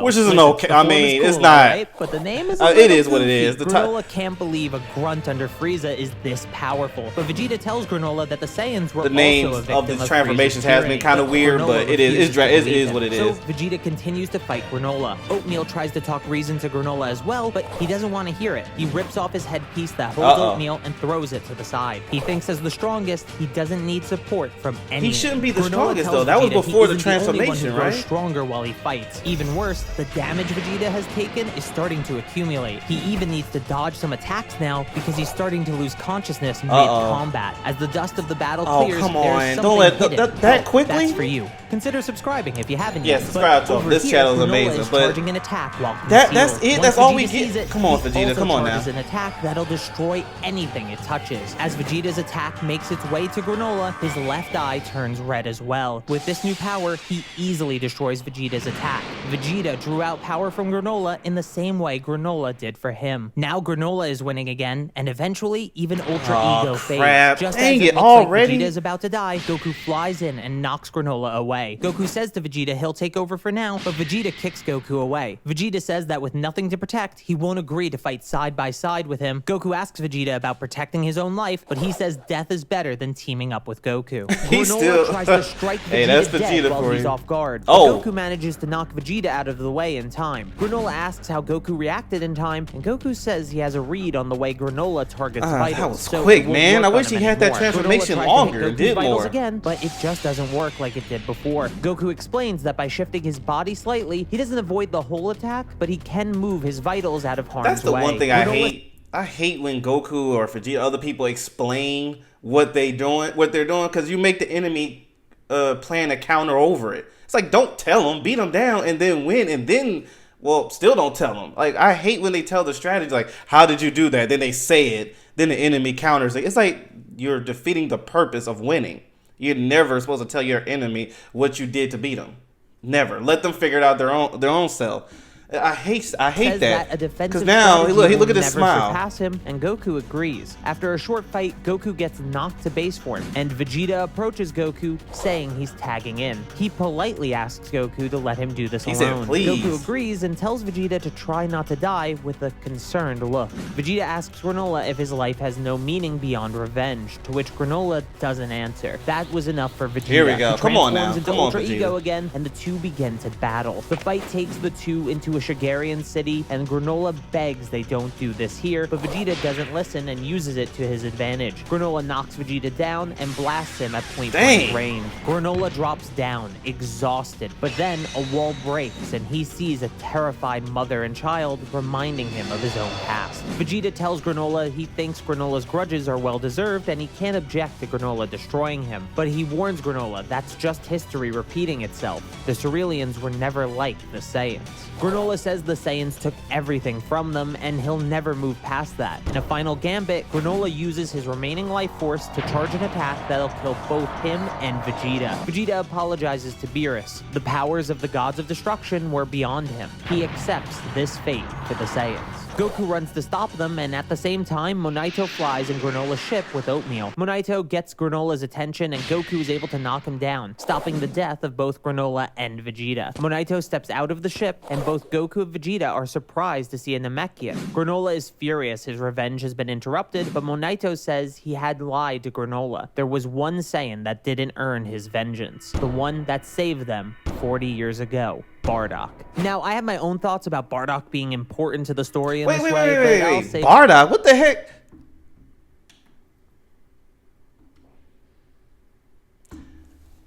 Speaker 1: Which isn't okay.
Speaker 2: The
Speaker 1: I
Speaker 2: form
Speaker 1: mean,
Speaker 2: is cool,
Speaker 1: it's not.
Speaker 2: right? But the name is
Speaker 1: It is what it is.
Speaker 2: Granola can't believe a grunt under Frieza is this powerful. But Vegeta tells Granola that the Saiyans were
Speaker 1: The names
Speaker 2: also a victim
Speaker 1: of the
Speaker 2: of
Speaker 1: transformations
Speaker 2: Frieza's
Speaker 1: has been
Speaker 2: tyranny,
Speaker 1: kind of
Speaker 2: but
Speaker 1: weird,
Speaker 2: Granola
Speaker 1: but it
Speaker 2: refuses to
Speaker 1: is
Speaker 2: believe
Speaker 1: what it
Speaker 2: him.
Speaker 1: is.
Speaker 2: So Vegeta continues to fight Granola. Oatmeal tries to talk reason to Granola as well, but he doesn't want to hear it. He rips off his headpiece that holds Oatmeal and throws it to the side. He thinks as the strongest, he doesn't need support from anyone.
Speaker 1: He shouldn't be the
Speaker 2: Granola
Speaker 1: strongest
Speaker 2: tells
Speaker 1: though. That was
Speaker 2: Vegeta
Speaker 1: before
Speaker 2: he
Speaker 1: the
Speaker 2: isn't only one
Speaker 1: transformation,
Speaker 2: who grows
Speaker 1: right?
Speaker 2: stronger while he fights. Even worse, the damage Vegeta has taken is starting to accumulate. He even needs to dodge some attacks now because he's starting to lose consciousness mid-combat. As the dust of the battle clears,
Speaker 1: come
Speaker 2: there's
Speaker 1: on.
Speaker 2: something
Speaker 1: Don't let
Speaker 2: hidden.
Speaker 1: that quickly?
Speaker 2: That's for you. Consider subscribing if you haven't
Speaker 1: Yeah,
Speaker 2: yet.
Speaker 1: subscribe
Speaker 2: But
Speaker 1: to him.
Speaker 2: over
Speaker 1: This
Speaker 2: here,
Speaker 1: channel is
Speaker 2: Granola
Speaker 1: amazing,
Speaker 2: is
Speaker 1: but
Speaker 2: charging an attack while
Speaker 1: that's
Speaker 2: concealed.
Speaker 1: it.
Speaker 2: Once
Speaker 1: That's all we
Speaker 2: Vegeta sees
Speaker 1: get.
Speaker 2: it,
Speaker 1: Come on,
Speaker 2: he
Speaker 1: Vegeta.
Speaker 2: also
Speaker 1: Come on now.
Speaker 2: charges an attack that'll destroy anything it touches. As Vegeta's attack makes its way to Granola, his left eye turns red as well. With this new power, he easily destroys Vegeta's attack. Vegeta drew out power from Granola in the same way Granola did for him. Now Granola is winning again, and eventually even Ultra Ego fades. Just
Speaker 1: Dang
Speaker 2: as
Speaker 1: it,
Speaker 2: it looks
Speaker 1: already?
Speaker 2: like Vegeta is about to die, Goku flies in and knocks Granola away. Goku says to Vegeta he'll take over for now, but Vegeta kicks Goku away. Vegeta says that with nothing to protect, he won't agree to fight side by side with him. Goku asks Vegeta about protecting his own life, but he says death is better than teaming up with Goku.
Speaker 1: He's
Speaker 2: Granola
Speaker 1: still
Speaker 2: tries to strike Vegeta,
Speaker 1: Hey, that's
Speaker 2: dead
Speaker 1: Vegeta
Speaker 2: while
Speaker 1: for
Speaker 2: he's
Speaker 1: you.
Speaker 2: off guard.
Speaker 1: Oh.
Speaker 2: Goku manages to knock Vegeta Vegeta out of the way in time. Granola asks how Goku reacted in time, and Goku says he has a read on the way Granola targets vitals.
Speaker 1: That was
Speaker 2: so
Speaker 1: quick,
Speaker 2: it won't
Speaker 1: man.
Speaker 2: work
Speaker 1: I
Speaker 2: on
Speaker 1: wish
Speaker 2: him
Speaker 1: he had that
Speaker 2: anymore.
Speaker 1: transformation
Speaker 2: Granola
Speaker 1: longer
Speaker 2: tried to
Speaker 1: and
Speaker 2: hit
Speaker 1: did
Speaker 2: Goku's vitals
Speaker 1: more.
Speaker 2: again, but it just doesn't work like it did before. Goku explains that by shifting his body slightly, he doesn't avoid the whole attack, but he can move his vitals out of harm's way.
Speaker 1: That's the one thing I hate. I hate when Goku or Vegeta, other people explain what they're doing, because you make the enemy plan a counter over it. It's like, don't tell them, beat them down, and then win, and then, well, still don't tell them. Like, I hate when they tell the strategy, like, how did you do that? Then they say it, then the enemy counters it. It's like you're defeating the purpose of winning. You're never supposed to tell your enemy what you did to beat them. Never. Let them figure it out their own self. I hate that. Because now look at his smile.
Speaker 2: Surpass him, and Goku agrees. After a short fight, Goku gets knocked to base form, and Vegeta approaches Goku, saying he's tagging in. He politely asks Goku to let him do this alone.
Speaker 1: Said, please.
Speaker 2: Goku agrees and tells Vegeta to try not to die with a concerned look. Vegeta asks Granola if his life has no meaning beyond revenge, to which Granola doesn't answer. That was enough for Vegeta.
Speaker 1: Here we go.
Speaker 2: He
Speaker 1: Come on now.
Speaker 2: transforms into
Speaker 1: Come on,
Speaker 2: Ultra
Speaker 1: Vegeta.
Speaker 2: Ego again, and the two begin to battle. The fight takes the two into a Shigarian city, and Granola begs they don't do this here, but Vegeta doesn't listen and uses it to his advantage. Granola knocks Vegeta down and blasts him at point-blank range. Granola drops down, exhausted, but then a wall breaks and he sees a terrified mother and child, reminding him of his own past. Vegeta tells Granola he thinks Granola's grudges are well-deserved and he can't object to Granola destroying him, but he warns Granola that's just history repeating itself. The Cerealians were never like the Saiyans. Granola says the Saiyans took everything from them, and he'll never move past that. In a final gambit, Granola uses his remaining life force to charge an attack that'll kill both him and Vegeta. Vegeta apologizes to Beerus. The powers of the gods of destruction were beyond him. He accepts this fate for the Saiyans. Goku runs to stop them, and at the same time, Monaito flies in Granola's ship with oatmeal. Monaito gets Granola's attention, and Goku is able to knock him down, stopping the death of both Granola and Vegeta. Monaito steps out of the ship, and both Goku and Vegeta are surprised to see a Namekian. Granola is furious his revenge has been interrupted, but Monaito says he had lied to Granola. There was one Saiyan that didn't earn his vengeance, the one that saved them 40 years ago. Bardock. Now, I have my own thoughts about Bardock being important to the story in this way, but I'll say...
Speaker 1: Bardock? What the heck?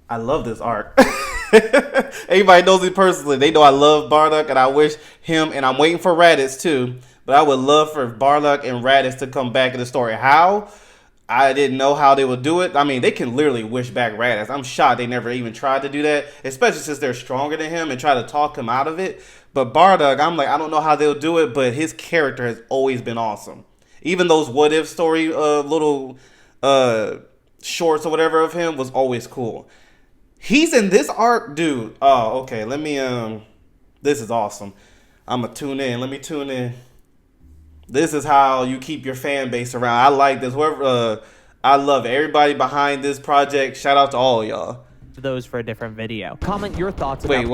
Speaker 1: I love this arc. Everybody knows me personally. They know I love Bardock, and I wish him, and I'm waiting for Raditz too, but I would love for Bardock and Raditz to come back in the story. How? I didn't know how they would do it. I mean, they can literally wish back Raditz. I'm shocked they never even tried to do that, especially since they're stronger than him and try to talk him out of it. But Bardock, I'm like, I don't know how they'll do it, but his character has always been awesome. Even those what if story little shorts or whatever of him was always cool. He's in this arc, dude. Oh, okay. Let me this is awesome. I'm gonna tune in. Let me tune in. This is how you keep your fan base around. I like this. Whoever, I love everybody behind this project. Shout out to all y'all.
Speaker 2: Those for a different video. Comment your thoughts about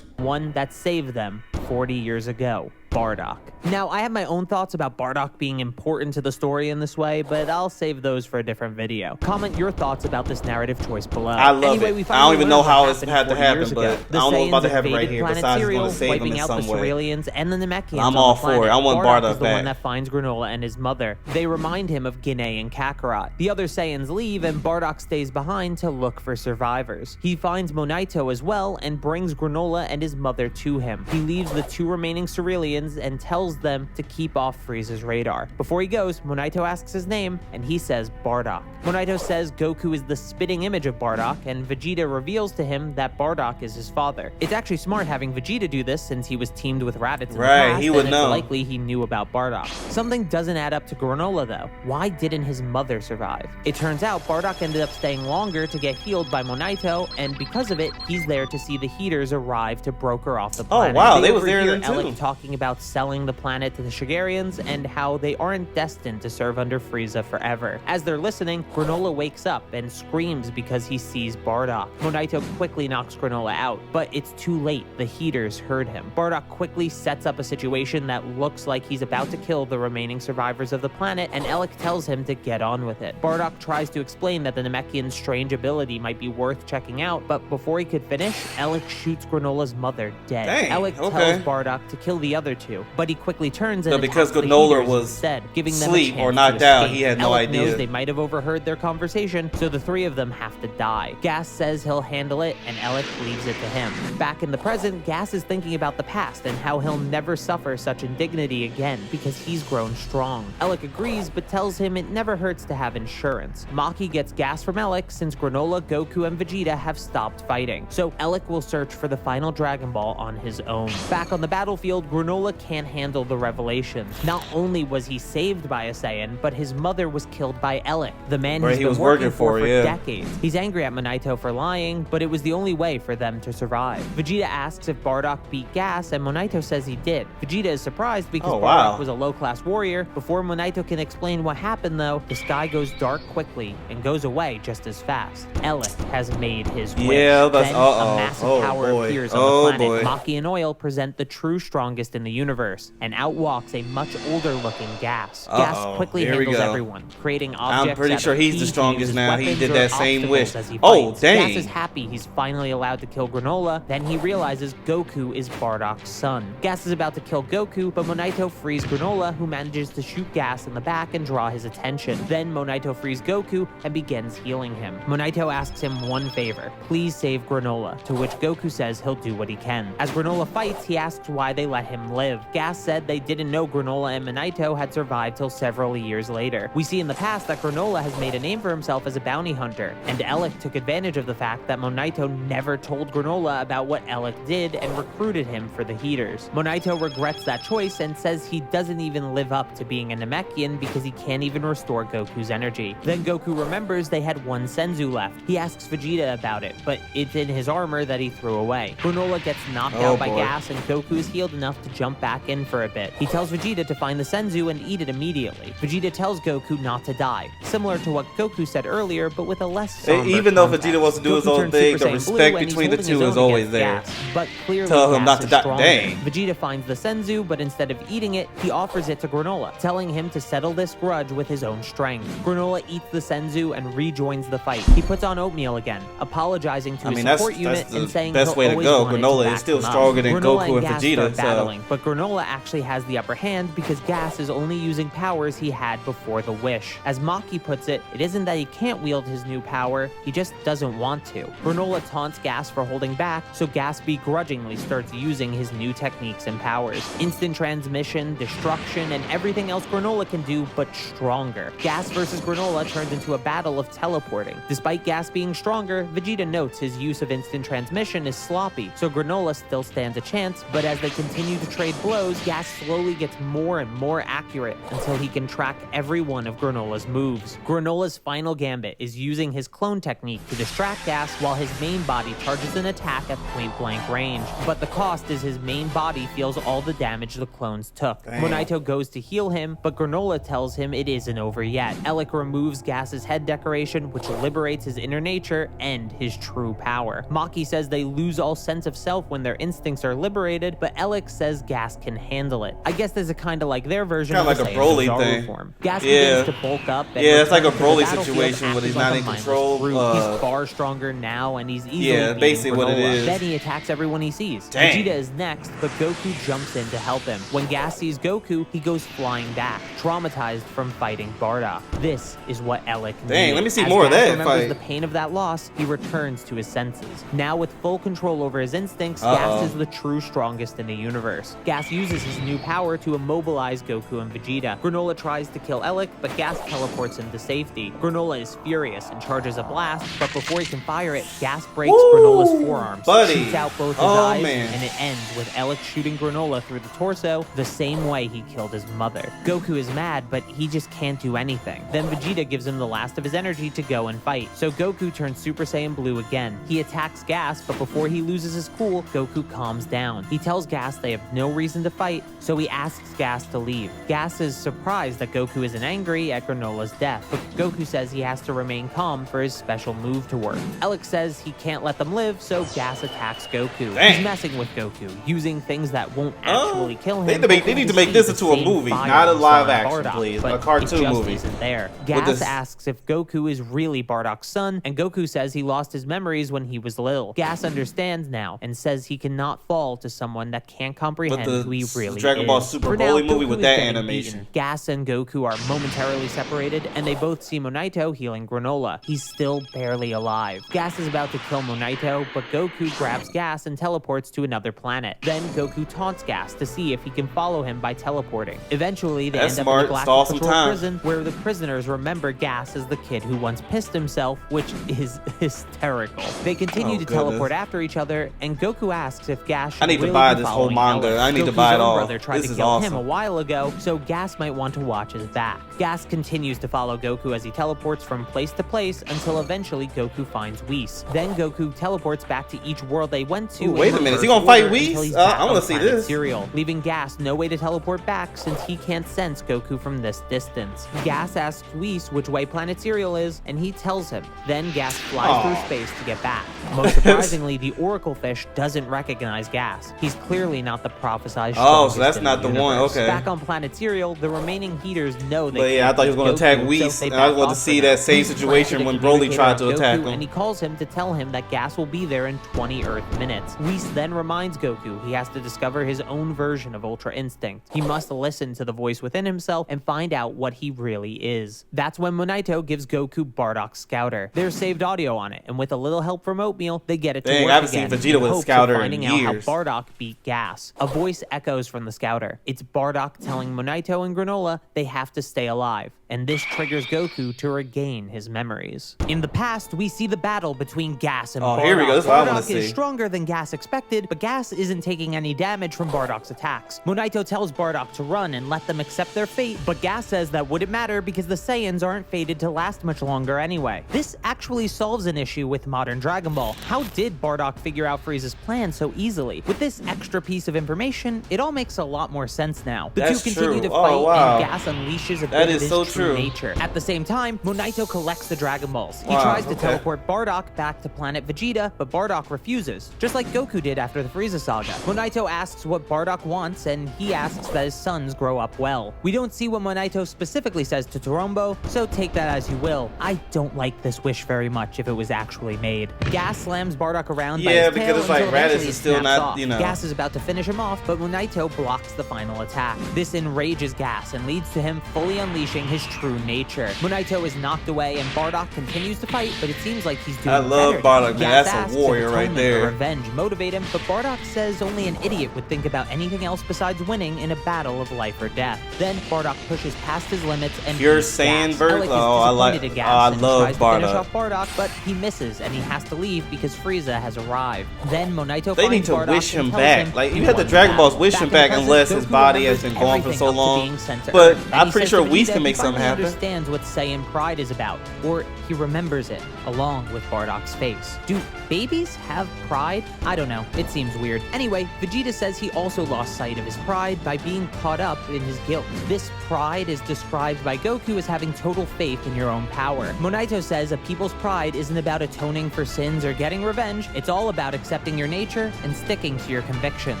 Speaker 2: one that saved them 40 years ago. Bardock. Now, I have my own thoughts about Bardock being important to the story in this way, but I'll save those for a different video. Comment your thoughts about this narrative choice below.
Speaker 1: I love it. I don't even know how it's had to happen, but I don't know about to happen right here. Besides, it's going to save them in some way.
Speaker 2: Wiping out the Cerealians and the Namekians.
Speaker 1: I'm all for it. I want Bardock
Speaker 2: is the one that finds Granola and his mother. They remind him of Guinea and Kakarot. The other Saiyans leave, and Bardock stays behind to look for survivors. He finds Monaito as well and brings Granola and his mother to him. He leaves the two remaining Cerealians and tells them to keep off Frieza's radar. Before he goes, Monaito asks his name, and he says Bardock. Monaito says Goku is the spitting image of Bardock, and Vegeta reveals to him that Bardock is his father. It's actually smart having Vegeta do this, since he was teamed with Raditz in the past,
Speaker 1: he would
Speaker 2: and
Speaker 1: know.
Speaker 2: It's likely he knew about Bardock. Something doesn't add up to Granola, though. Why didn't his mother survive? It turns out Bardock ended up staying longer to get healed by Monaito, and because of it, he's there to see the Heaters arrive to broker off the planet.
Speaker 1: Oh, wow,
Speaker 2: they
Speaker 1: was there then, too.
Speaker 2: Alec talking about about selling the planet to the Shigarians and how they aren't destined to serve under Frieza forever. As they're listening, Granola wakes up and screams because he sees Bardock. Monito quickly knocks Granola out, but it's too late. The heaters heard him. Bardock quickly sets up a situation that looks like he's about to kill the remaining survivors of the planet, and Alec tells him to get on with it. Bardock tries to explain that the Namekian's strange ability might be worth checking out, but before he could finish, Alec shoots Granola's mother dead.
Speaker 1: Dang,
Speaker 2: Alec tells Bardock to kill the other two, but he quickly turns and
Speaker 1: because
Speaker 2: attacks the
Speaker 1: Granola
Speaker 2: heaters
Speaker 1: was
Speaker 2: instead, giving them a
Speaker 1: asleep
Speaker 2: chance
Speaker 1: or
Speaker 2: to
Speaker 1: knocked out.
Speaker 2: escape.
Speaker 1: He had no
Speaker 2: Alec
Speaker 1: idea.
Speaker 2: knows they might have overheard their conversation, so the three of them have to die. Gas says he'll handle it, and Alec leaves it to him. Back in the present, Gas is thinking about the past and how he'll never suffer such indignity again because he's grown strong. Alec agrees, but tells him it never hurts to have insurance. Maki gets gas from Alec since Granola, Goku, and Vegeta have stopped fighting, so Alec will search for the final Dragon Ball on his own. Back on the battlefield, Granola can't handle the revelation. Not only was he saved by a Saiyan, but his mother was killed by Alec, the man he's been working for decades. He's angry at Monito for lying, but it was the only way for them to survive. Vegeta asks if Bardock beat Gas, and Monito says he did. Vegeta is surprised because Bardock was a low-class warrior. Before Monito can explain what happened, though, the sky goes dark quickly and goes away just as fast. Alec has made his wish.
Speaker 1: Yeah, that's
Speaker 2: then a massive power appears on the planet. Maki and Oil present the true strongest in the universe, and out walks a much older-looking Gas. Gas quickly handles everyone, creating objects.
Speaker 1: I'm pretty sure he's the strongest now. He did that same wish.
Speaker 2: Oh, dang. Gas is happy he's finally allowed to kill Granola. Then he realizes Goku is Bardock's son. Gas is about to kill Goku, but Monito frees Granola, who manages to shoot Gas in the back and draw his attention. Then Monito frees Goku and begins healing him. Monito asks him one favor: please save Granola, to which Goku says he'll do what he can. As Granola fights, he asks why they let him live. Gas said they didn't know Granola and Monito had survived till several years later. We see in the past that Granola has made a name for himself as a bounty hunter, and Alec took advantage of the fact that Monito never told Granola about what Alec did and recruited him for the heaters. Monito regrets that choice and says he doesn't even live up to being a Namekian because he can't even restore Goku's energy. Then Goku remembers they had one Senzu left. He asks Vegeta about it, but it's in his armor that he threw away. Granola gets knocked out by Gas, and Goku is healed enough to jump back in for a bit. He tells Vegeta to find the Senzu and eat it immediately. Vegeta tells Goku not to die, similar to what Goku said earlier, but with a less somber
Speaker 1: even though
Speaker 2: context.
Speaker 1: Vegeta wants to do his own thing, the respect between the two is always there.
Speaker 2: But clearly
Speaker 1: tell him not to die.
Speaker 2: stronger.
Speaker 1: Dang.
Speaker 2: Vegeta finds the Senzu, but instead of eating it, he offers it to Granola, telling him to settle this grudge with his own strength. Granola eats the Senzu and rejoins the fight. He puts on oatmeal again, apologizing to his support unit and saying
Speaker 1: best
Speaker 2: he'll
Speaker 1: way to
Speaker 2: always
Speaker 1: go.
Speaker 2: wanted
Speaker 1: Granola
Speaker 2: to
Speaker 1: is
Speaker 2: back
Speaker 1: still
Speaker 2: them up.
Speaker 1: stronger than
Speaker 2: Granola
Speaker 1: Goku and
Speaker 2: Gas
Speaker 1: Vegeta,
Speaker 2: start
Speaker 1: so
Speaker 2: battling, but Granola actually has the upper hand because Gas is only using powers he had before the wish. As Maki puts it, it isn't that he can't wield his new power, he just doesn't want to. Granola taunts Gas for holding back, so Gas begrudgingly starts using his new techniques and powers. Instant transmission, destruction, and everything else Granola can do, but stronger. Gas versus Granola turns into a battle of teleporting. Despite Gas being stronger, Vegeta notes his use of instant transmission is sloppy, so Granola still stands a chance, but as they continue to trade blows, Gas slowly gets more and more accurate until he can track every one of Granola's moves. Granola's final gambit is using his clone technique to distract Gas while his main body charges an attack at point-blank range, but the cost is his main body feels all the damage the clones took. Monito goes to heal him, but Granola tells him it isn't over yet. Alec removes Gas's head decoration, which liberates his inner nature and his true power. Maki says they lose all sense of self when their instincts are liberated, but Alec says Gas can handle it. I guess there's a kind of like their version of
Speaker 1: like
Speaker 2: the
Speaker 1: a Broly
Speaker 2: Saiyan
Speaker 1: thing.
Speaker 2: form. Gas begins to bulk up. And
Speaker 1: it's like a
Speaker 2: returns to the
Speaker 1: Broly
Speaker 2: battlefield
Speaker 1: situation when
Speaker 2: acting
Speaker 1: he's
Speaker 2: like
Speaker 1: not
Speaker 2: a
Speaker 1: in
Speaker 2: mindless
Speaker 1: control.
Speaker 2: brute. He's far stronger now, and he's easily beating
Speaker 1: basically what it
Speaker 2: Granola.
Speaker 1: is.
Speaker 2: Then he attacks everyone he sees.
Speaker 1: Dang.
Speaker 2: Vegeta is next, but Goku jumps in to help him. When Gas sees Goku, he goes flying back, traumatized from fighting Bardock. This is what Alec needed.
Speaker 1: Let me see
Speaker 2: As
Speaker 1: more of
Speaker 2: Gas
Speaker 1: that
Speaker 2: remembers
Speaker 1: fight.
Speaker 2: the pain of that loss, he returns to his senses. Now with full control over his instincts, Gas is the true strongest in the universe. Gas uses his new power to immobilize Goku and Vegeta. Granola tries to kill Alec, but Gas teleports him to safety. Granola is furious and charges a blast, but before he can fire it, Gas breaks Granola's forearms, shoots out both his eyes, and it ends with Alec shooting Granola through the torso the same way he killed his mother. Goku is mad, but he just can't do anything. Then Vegeta gives him the last of his energy to go and fight, so Goku turns Super Saiyan Blue again. He attacks Gas, but before he loses his cool, Goku calms down. He tells Gas they have no reason to fight, so he asks Gas to leave. Gas is surprised that Goku isn't angry at Granola's death, but Goku says he has to remain calm for his special move to work. Alex says he can't let them live, so Gas attacks Goku.
Speaker 1: Dang.
Speaker 2: He's messing with Goku, using things that won't actually kill him.
Speaker 1: They need to make this into a movie, not a live action, please. A cartoon movie.
Speaker 2: Isn't there. Gas asks if Goku is really Bardock's son, and Goku says he lost his memories when he was little. Gas understands now and says he cannot fall to someone that can't comprehend who he really
Speaker 1: Dragon Ball
Speaker 2: is.
Speaker 1: Super
Speaker 2: For now,
Speaker 1: Broly movie
Speaker 2: Goku
Speaker 1: with
Speaker 2: is
Speaker 1: that
Speaker 2: getting
Speaker 1: animation.
Speaker 2: beaten. Gas and Goku are momentarily separated, and they both see Monaito healing Granola. He's still barely alive. Gas is about to kill Monaito, but Goku grabs Gas and teleports to another planet. Then Goku taunts Gas to see if he can follow him by teleporting. Eventually, they end up in the Galactic Patrol prison, where the prisoners remember Gas as the kid who once pissed himself, which is hysterical. They continue to teleport after each other, and Goku asks if Gas should
Speaker 1: really buy this whole manga. I need to buy it all.
Speaker 2: Brother tried to kill him a while ago, so Gas might want to watch his back. Gas continues to follow Goku as he teleports from place to place until eventually Goku finds Whis. Then Goku teleports back to each world they went to.
Speaker 1: Ooh, wait a minute, is he gonna fight Whis? I want to see this.
Speaker 2: Cereal, leaving Gas no way to teleport back since he can't sense Goku from this distance. Gas asks Whis which way Planet Cereal is, and he tells him. Then Gas flies through space to get back. Most surprisingly, the Oracle Fish doesn't recognize Gas. He's clearly not the prophesied
Speaker 1: so that's not the one. Okay.
Speaker 2: Back on Planet Cereal, the remaining Heaters know they.
Speaker 1: But yeah, I thought he was going to attack Whis, and I wanted to see that same situation when Broly tried to attack him.
Speaker 2: And he calls him to tell him that Gas will be there in 20 Earth minutes. Whis then reminds Goku he has to discover his own version of Ultra Instinct. He must listen to the voice within himself and find out what he really is. That's when Monaito gives Goku Bardock's Scouter. There's saved audio on it, and with a little help from Oatmeal, they get it to work again.
Speaker 1: I haven't seen Vegeta with Scouter in
Speaker 2: finding
Speaker 1: years.
Speaker 2: out how Bardock beat Gas. A voice echoes from the Scouter. It's Bardock telling Monaito and Granola they have to stay alive, and this triggers Goku to regain his memories. In the past, we see the battle between Gas and Bardock.
Speaker 1: Here we go. That's what I want to see.
Speaker 2: Bardock is stronger than Gas expected, but Gas isn't taking any damage from Bardock's attacks. Monaito tells Bardock to run and let them accept their fate, but Gas says that wouldn't matter because the Saiyans aren't fated to last much longer anyway. This actually solves an issue with modern Dragon Ball. How did Bardock figure out Frieza's plan so easily? With this extra piece of information, it all makes a lot more sense now. The two continue to fight, and Gas unleashes a bit of his true nature. At the same time, Monaito collects the Dragon Balls. He tries to teleport Bardock back to planet Vegeta, but Bardock refuses, just like Goku did after the Frieza saga. Monaito asks what Bardock wants, and he asks that his sons grow up well. We don't see what Monaito specifically says to Torombo, so take that as you will. I don't like this wish very much if it was actually made. Gas slams Bardock around by his tail
Speaker 1: because it's like Raditz is still not,
Speaker 2: off.
Speaker 1: you know.
Speaker 2: Gas is about to finish him off, but Monaito blocks the final attack. This enrages Gas and leads to him fully unleashing his true nature. Monaito is knocked away and Bardock continues to fight, but it seems like he's doing better.
Speaker 1: I love Bardock, man. That's a warrior right there.
Speaker 2: Revenge motivate him, but Bardock says only an idiot would think about anything else besides winning in a battle of life or death. Then Bardock pushes past his limits and
Speaker 1: Pure Saiyan version. I love Bardock.
Speaker 2: Finish off Bardock, but he misses and he has to leave because Frieza has arrived. Then Monaito
Speaker 1: they need to
Speaker 2: Bardock
Speaker 1: wish him back. Like you had the Dragon Balls wish him back unless his body has been gone for so long. But I'm pretty sure Whis can make something happen.
Speaker 2: He understands what Saiyan pride is about, or he remembers it along with Bardock's face. Do babies have pride? I don't know. It seems weird. Anyway, Vegeta says he also lost sight of his pride by being caught up in his guilt. This pride is described by Goku as having total faith in your own power. Monaito says a people's pride isn't about atoning for sins or getting revenge. It's all about accepting your nature and sticking to your convictions.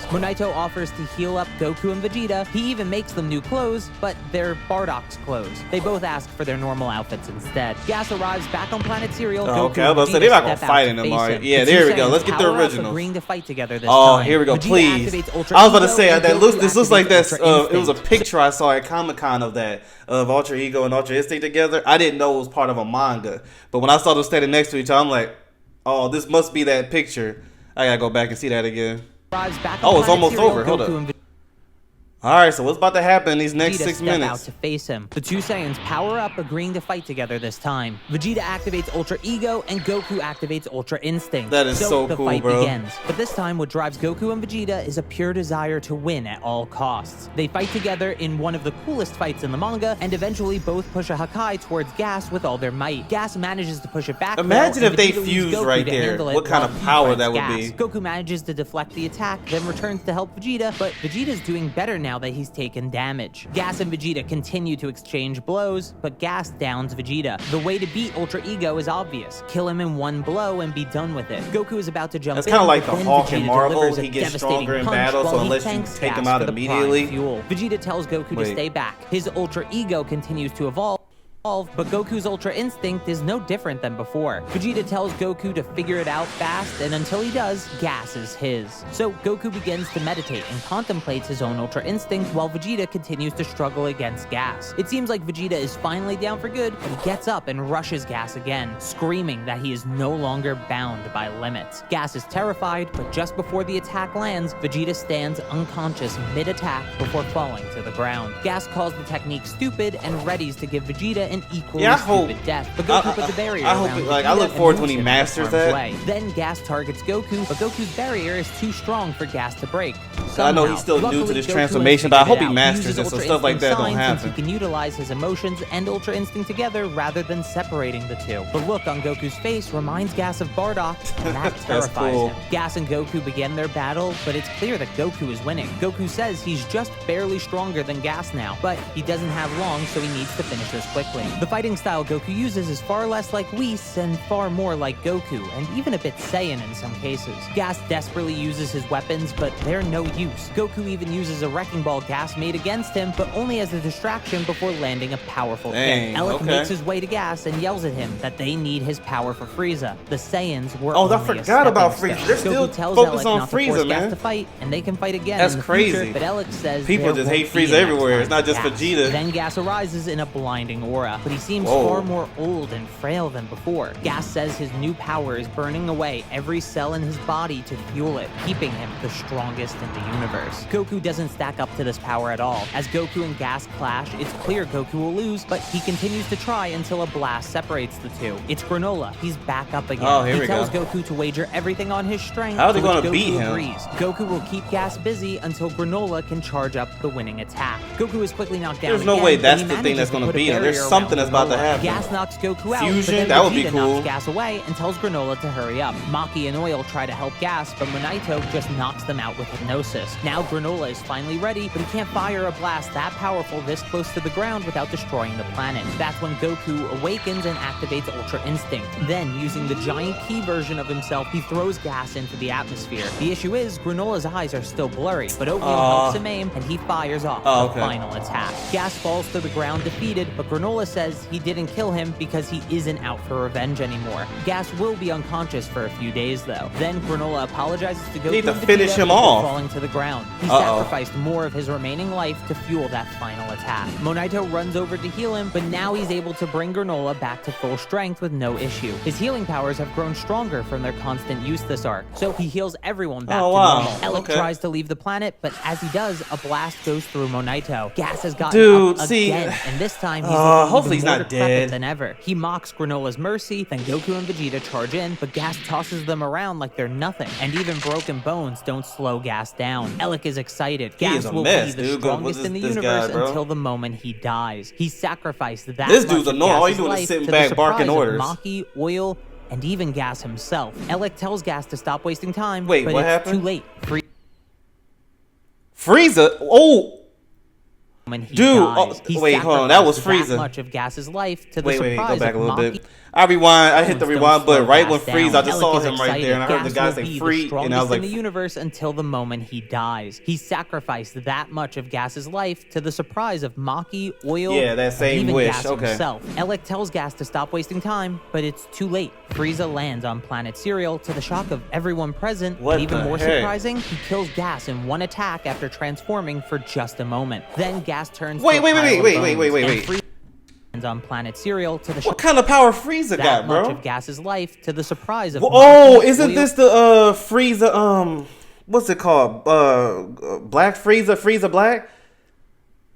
Speaker 2: Monaito offers to heal up Goku and Vegeta. He even makes them new clothes, but they're Bardock's clothes. They both ask for their normal outfits instead. Gas arrives back on planet Cereal.
Speaker 1: Okay, I was about to say they're not gonna fight anymore. Yeah, there we go. Let's get the originals.
Speaker 2: Agreeing to fight together this time.
Speaker 1: Here we go. Please. I was about to say this looks like that's it was a picture I saw at Comic-Con of that of Ultra Ego and Ultra Instinct together. I didn't know it was part of a manga, but when I saw them standing next to each other, I'm like, oh, this must be that picture. I gotta go back and see that again. Oh, it's almost over. Hold up. All right, so what's about to happen in these next
Speaker 2: Vegeta
Speaker 1: 6
Speaker 2: step out
Speaker 1: minutes?
Speaker 2: to face him. The two Saiyans power up, agreeing to fight together this time. Vegeta activates Ultra Ego, and Goku activates Ultra Instinct.
Speaker 1: That is so
Speaker 2: the
Speaker 1: cool,
Speaker 2: fight
Speaker 1: bro.
Speaker 2: begins. But this time, what drives Goku and Vegeta is a pure desire to win at all costs. They fight together in one of the coolest fights in the manga, and eventually both push a Hakai towards Gas with all their might. Gas manages to push it back.
Speaker 1: Imagine
Speaker 2: though,
Speaker 1: if they
Speaker 2: and Vegeta leaves
Speaker 1: fused
Speaker 2: Goku
Speaker 1: right
Speaker 2: to
Speaker 1: there.
Speaker 2: handle it
Speaker 1: What kind
Speaker 2: while
Speaker 1: of
Speaker 2: he
Speaker 1: power
Speaker 2: fights
Speaker 1: that would
Speaker 2: Gas.
Speaker 1: be.
Speaker 2: Goku manages to deflect the attack, then returns to help Vegeta, but Vegeta's doing better now that he's taken damage. Gas and Vegeta continue to exchange blows, but Gas downs Vegeta. The way to beat Ultra Ego is obvious. Kill him in one blow and be done with it. Goku is about to jump
Speaker 1: That's
Speaker 2: in,
Speaker 1: kind of like the
Speaker 2: but then
Speaker 1: Hulk in
Speaker 2: Vegeta
Speaker 1: Marvel.
Speaker 2: delivers a
Speaker 1: He gets
Speaker 2: devastating
Speaker 1: stronger in
Speaker 2: punch
Speaker 1: battle,
Speaker 2: while
Speaker 1: so
Speaker 2: he
Speaker 1: unless you
Speaker 2: thanks
Speaker 1: take him
Speaker 2: Gas
Speaker 1: out
Speaker 2: for the prime
Speaker 1: immediately.
Speaker 2: fuel. Vegeta tells Goku to stay back. His Ultra Ego continues to evolve, but Goku's Ultra Instinct is no different than before. Vegeta tells Goku to figure it out fast, and until he does, Gas is his. So Goku begins to meditate and contemplates his own Ultra Instinct while Vegeta continues to struggle against Gas. It seems like Vegeta is finally down for good, but he gets up and rushes Gas again, screaming that he is no longer bound by limits. Gas is terrified, but just before the attack lands, Vegeta stands unconscious mid-attack before falling to the ground. Gas calls the technique stupid and readies to give Vegeta an equally stupid death, but Goku put the barrier around Vegeta
Speaker 1: I look forward to when
Speaker 2: and
Speaker 1: he
Speaker 2: moves him out of
Speaker 1: masters
Speaker 2: harm's
Speaker 1: that.
Speaker 2: way. Then Gas targets Goku, but Goku's barrier is too strong for Gas to break.
Speaker 1: I know he's still new to this transformation, but I hope he masters it so stuff like that don't happen.
Speaker 2: He can utilize his emotions and Ultra Instinct together rather than separating the two. The look on Goku's face reminds Gas of Bardock, and that terrifies
Speaker 1: cool.
Speaker 2: him. Gas and Goku begin their battle, but it's clear that Goku is winning. Goku says he's just barely stronger than Gas now, but he doesn't have long, so he needs to finish this quickly. The fighting style Goku uses is far less like Whis and far more like Goku, and even a bit Saiyan in some cases. Gas desperately uses his weapons, but they're no use. Goku even uses a wrecking ball Gas made against him, but only as a distraction before landing a powerful kick. Elec makes his way to Gas and yells at him that they need his power for Frieza. The Saiyans were
Speaker 1: Oh, I
Speaker 2: only a
Speaker 1: forgot about
Speaker 2: stepping
Speaker 1: Frieza.
Speaker 2: stone.
Speaker 1: They're still
Speaker 2: Goku tells
Speaker 1: focused
Speaker 2: Elec
Speaker 1: on
Speaker 2: not to force
Speaker 1: Frieza,
Speaker 2: Gas
Speaker 1: man.
Speaker 2: to fight, and they can fight again
Speaker 1: That's
Speaker 2: in the
Speaker 1: crazy.
Speaker 2: future, but Elec says
Speaker 1: People
Speaker 2: there
Speaker 1: just hate
Speaker 2: won't be
Speaker 1: Frieza
Speaker 2: a next
Speaker 1: everywhere.
Speaker 2: time
Speaker 1: It's not just
Speaker 2: Gas.
Speaker 1: Vegeta.
Speaker 2: Then Gas arises in a blinding aura, but he seems
Speaker 1: Whoa.
Speaker 2: far more old and frail than before. Gas says his new power is burning away every cell in his body to fuel it, keeping him the strongest in the universe. Goku doesn't stack up to this power at all. As Goku and Gas clash, it's clear Goku will lose, but he continues to try until a blast separates the two. It's Granola. He's back up again.
Speaker 1: Oh, here
Speaker 2: he
Speaker 1: we
Speaker 2: tells
Speaker 1: go.
Speaker 2: Goku to wager everything on his strength.
Speaker 1: How are they
Speaker 2: to which
Speaker 1: gonna
Speaker 2: Goku
Speaker 1: beat him?
Speaker 2: agrees. Goku will keep Gas busy until Granola can charge up the winning attack. Goku is quickly knocked down
Speaker 1: There's no
Speaker 2: again,
Speaker 1: way
Speaker 2: but
Speaker 1: that's
Speaker 2: he
Speaker 1: the thing
Speaker 2: manages
Speaker 1: that's
Speaker 2: to
Speaker 1: gonna
Speaker 2: put a
Speaker 1: beat him. There's
Speaker 2: barrier
Speaker 1: something
Speaker 2: around
Speaker 1: that's about to
Speaker 2: Granola.
Speaker 1: happen.
Speaker 2: Gas knocks Goku out,
Speaker 1: Fusion?
Speaker 2: but then
Speaker 1: That would be
Speaker 2: Vegeta
Speaker 1: cool.
Speaker 2: knocks Gas away and tells Granola to hurry up. Maki and Oil try to help Gas, but Monaito just knocks them out with hypnosis. Now Granola is finally ready, but he can't fire a blast that powerful this close to the ground without destroying the planet. That's when Goku awakens and activates Ultra Instinct. Then, using the giant key version of himself, he throws Gas into the atmosphere. The issue is, Granola's eyes are still blurry, but Oatmeal helps him aim, and he fires off the final attack. Gas falls to the ground defeated, but Granola says he didn't kill him because he isn't out for revenge anymore. Gas will be unconscious for a few days, though. Then Granola apologizes to Goku
Speaker 1: Need to
Speaker 2: and
Speaker 1: finish
Speaker 2: Vegeta
Speaker 1: him
Speaker 2: before
Speaker 1: off.
Speaker 2: falling to the ground. He sacrificed more of his remaining life to fuel that final attack. Monaito runs over to heal him, but now he's able to bring Granola back to full strength with no issue. His healing powers have grown stronger from their constant use this arc, so he heals everyone back to normal. Elec tries to leave the planet, but as he does, a blast goes through Monaito. Gas has gotten up again, and this time he's looking
Speaker 1: hopefully
Speaker 2: even
Speaker 1: he's
Speaker 2: more
Speaker 1: not
Speaker 2: decrepit
Speaker 1: dead.
Speaker 2: than ever. He mocks Granola's mercy, then Goku and Vegeta charge in, but Gas tosses them around like they're nothing, and even broken bones don't slow Gas down. Elec is excited. Gas will be the strongest in the universe until the moment he dies. He sacrificed that
Speaker 1: This
Speaker 2: much
Speaker 1: dude's
Speaker 2: of
Speaker 1: annoying. All
Speaker 2: Gas's
Speaker 1: he doing is
Speaker 2: life
Speaker 1: sitting
Speaker 2: to
Speaker 1: back
Speaker 2: the
Speaker 1: barking
Speaker 2: surprise of
Speaker 1: orders.
Speaker 2: Maki, Oil, and even Gas himself. Elec tells Gas to stop wasting time,
Speaker 1: Wait,
Speaker 2: but
Speaker 1: what
Speaker 2: it's
Speaker 1: happened?
Speaker 2: too late.
Speaker 1: Frieza? Oh!
Speaker 2: When he
Speaker 1: Dude,
Speaker 2: dies. He
Speaker 1: wait, hold on. That was
Speaker 2: sacrificed
Speaker 1: Frieza.
Speaker 2: that much of Gas's life to the
Speaker 1: Wait,
Speaker 2: surprise
Speaker 1: go back a
Speaker 2: of
Speaker 1: little
Speaker 2: Maki.
Speaker 1: bit. I rewind. I hit the
Speaker 2: Don't
Speaker 1: rewind
Speaker 2: slow
Speaker 1: button right when
Speaker 2: Gas
Speaker 1: Frieza.
Speaker 2: down.
Speaker 1: I just
Speaker 2: Elec
Speaker 1: saw
Speaker 2: is
Speaker 1: him right there, and I heard the
Speaker 2: Gas
Speaker 1: guy
Speaker 2: will
Speaker 1: say
Speaker 2: be the
Speaker 1: free, and I was
Speaker 2: strongest
Speaker 1: like,
Speaker 2: in the universe until the moment he dies. He sacrificed that much of Gas's life to the surprise of Maki, Oil,
Speaker 1: Yeah, that
Speaker 2: and
Speaker 1: same
Speaker 2: even
Speaker 1: wish.
Speaker 2: Gas
Speaker 1: Okay.
Speaker 2: himself. Elec tells Gas to stop wasting time, but it's too late. Frieza lands on planet Cereal to the shock of everyone present.
Speaker 1: What
Speaker 2: But even
Speaker 1: the
Speaker 2: more
Speaker 1: heck?
Speaker 2: surprising, he kills Gas in one attack after transforming for just a moment. Then Gas turns
Speaker 1: Wait,
Speaker 2: to a
Speaker 1: wait,
Speaker 2: pile
Speaker 1: wait,
Speaker 2: of
Speaker 1: wait,
Speaker 2: bones,
Speaker 1: wait, wait, wait,
Speaker 2: and
Speaker 1: wait.
Speaker 2: Frieza lands on planet Cereal to the shock
Speaker 1: what kind of power Frieza
Speaker 2: that
Speaker 1: got,
Speaker 2: much
Speaker 1: bro?
Speaker 2: of Gas's life to the surprise of
Speaker 1: Oh,
Speaker 2: Maki,
Speaker 1: isn't
Speaker 2: Oil,
Speaker 1: this the Frieza? What's it called? Black Frieza, Frieza Black.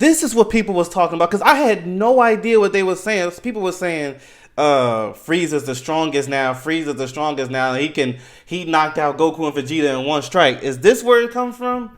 Speaker 1: This is what people was talking about because I had no idea what they were saying. People were saying Frieza's the strongest now. Frieza's the strongest now. He knocked out Goku and Vegeta in one strike. Is this where it comes from?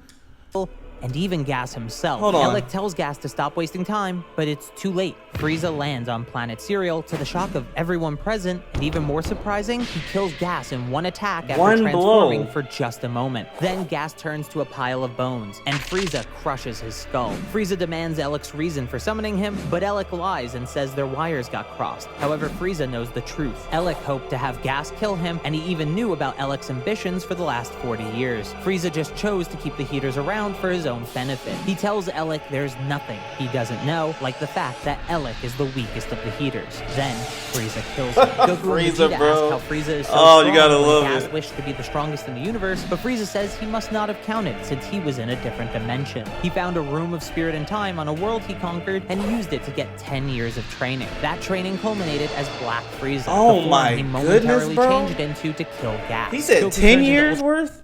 Speaker 2: And even Gas himself.
Speaker 1: Hold on.
Speaker 2: Alec tells Gas to stop wasting time, but it's too late. Frieza lands on planet Cereal to the shock of everyone present, and even more surprising, he kills Gas in one attack after transforming for just a moment. Then Gas turns to a pile of bones, and Frieza crushes his skull. Frieza demands Alec's reason for summoning him, but Alec lies and says their wires got crossed. However, Frieza knows the truth. Alec hoped to have Gas kill him, and he even knew about Alec's ambitions for the last 40 years. Frieza just chose to keep the Heaters around for his own benefit. He tells Alec there's nothing he doesn't know, like the fact that Alec is the weakest of the Heaters. Then Frieza kills him. Goku and Vegeta ask how Frieza is so strong
Speaker 1: you gotta love
Speaker 2: Gas
Speaker 1: it.
Speaker 2: wished to be the strongest in the universe, but Frieza says he must not have counted since he was in a different dimension. He found a room of spirit and time on a world he conquered and used it to get 10 years of training. That training culminated as Black Frieza.
Speaker 1: Oh
Speaker 2: the form
Speaker 1: my
Speaker 2: he momentarily
Speaker 1: goodness, bro.
Speaker 2: changed into to kill Gas.
Speaker 1: He said
Speaker 2: Goku
Speaker 1: 10
Speaker 2: turns into
Speaker 1: years worth?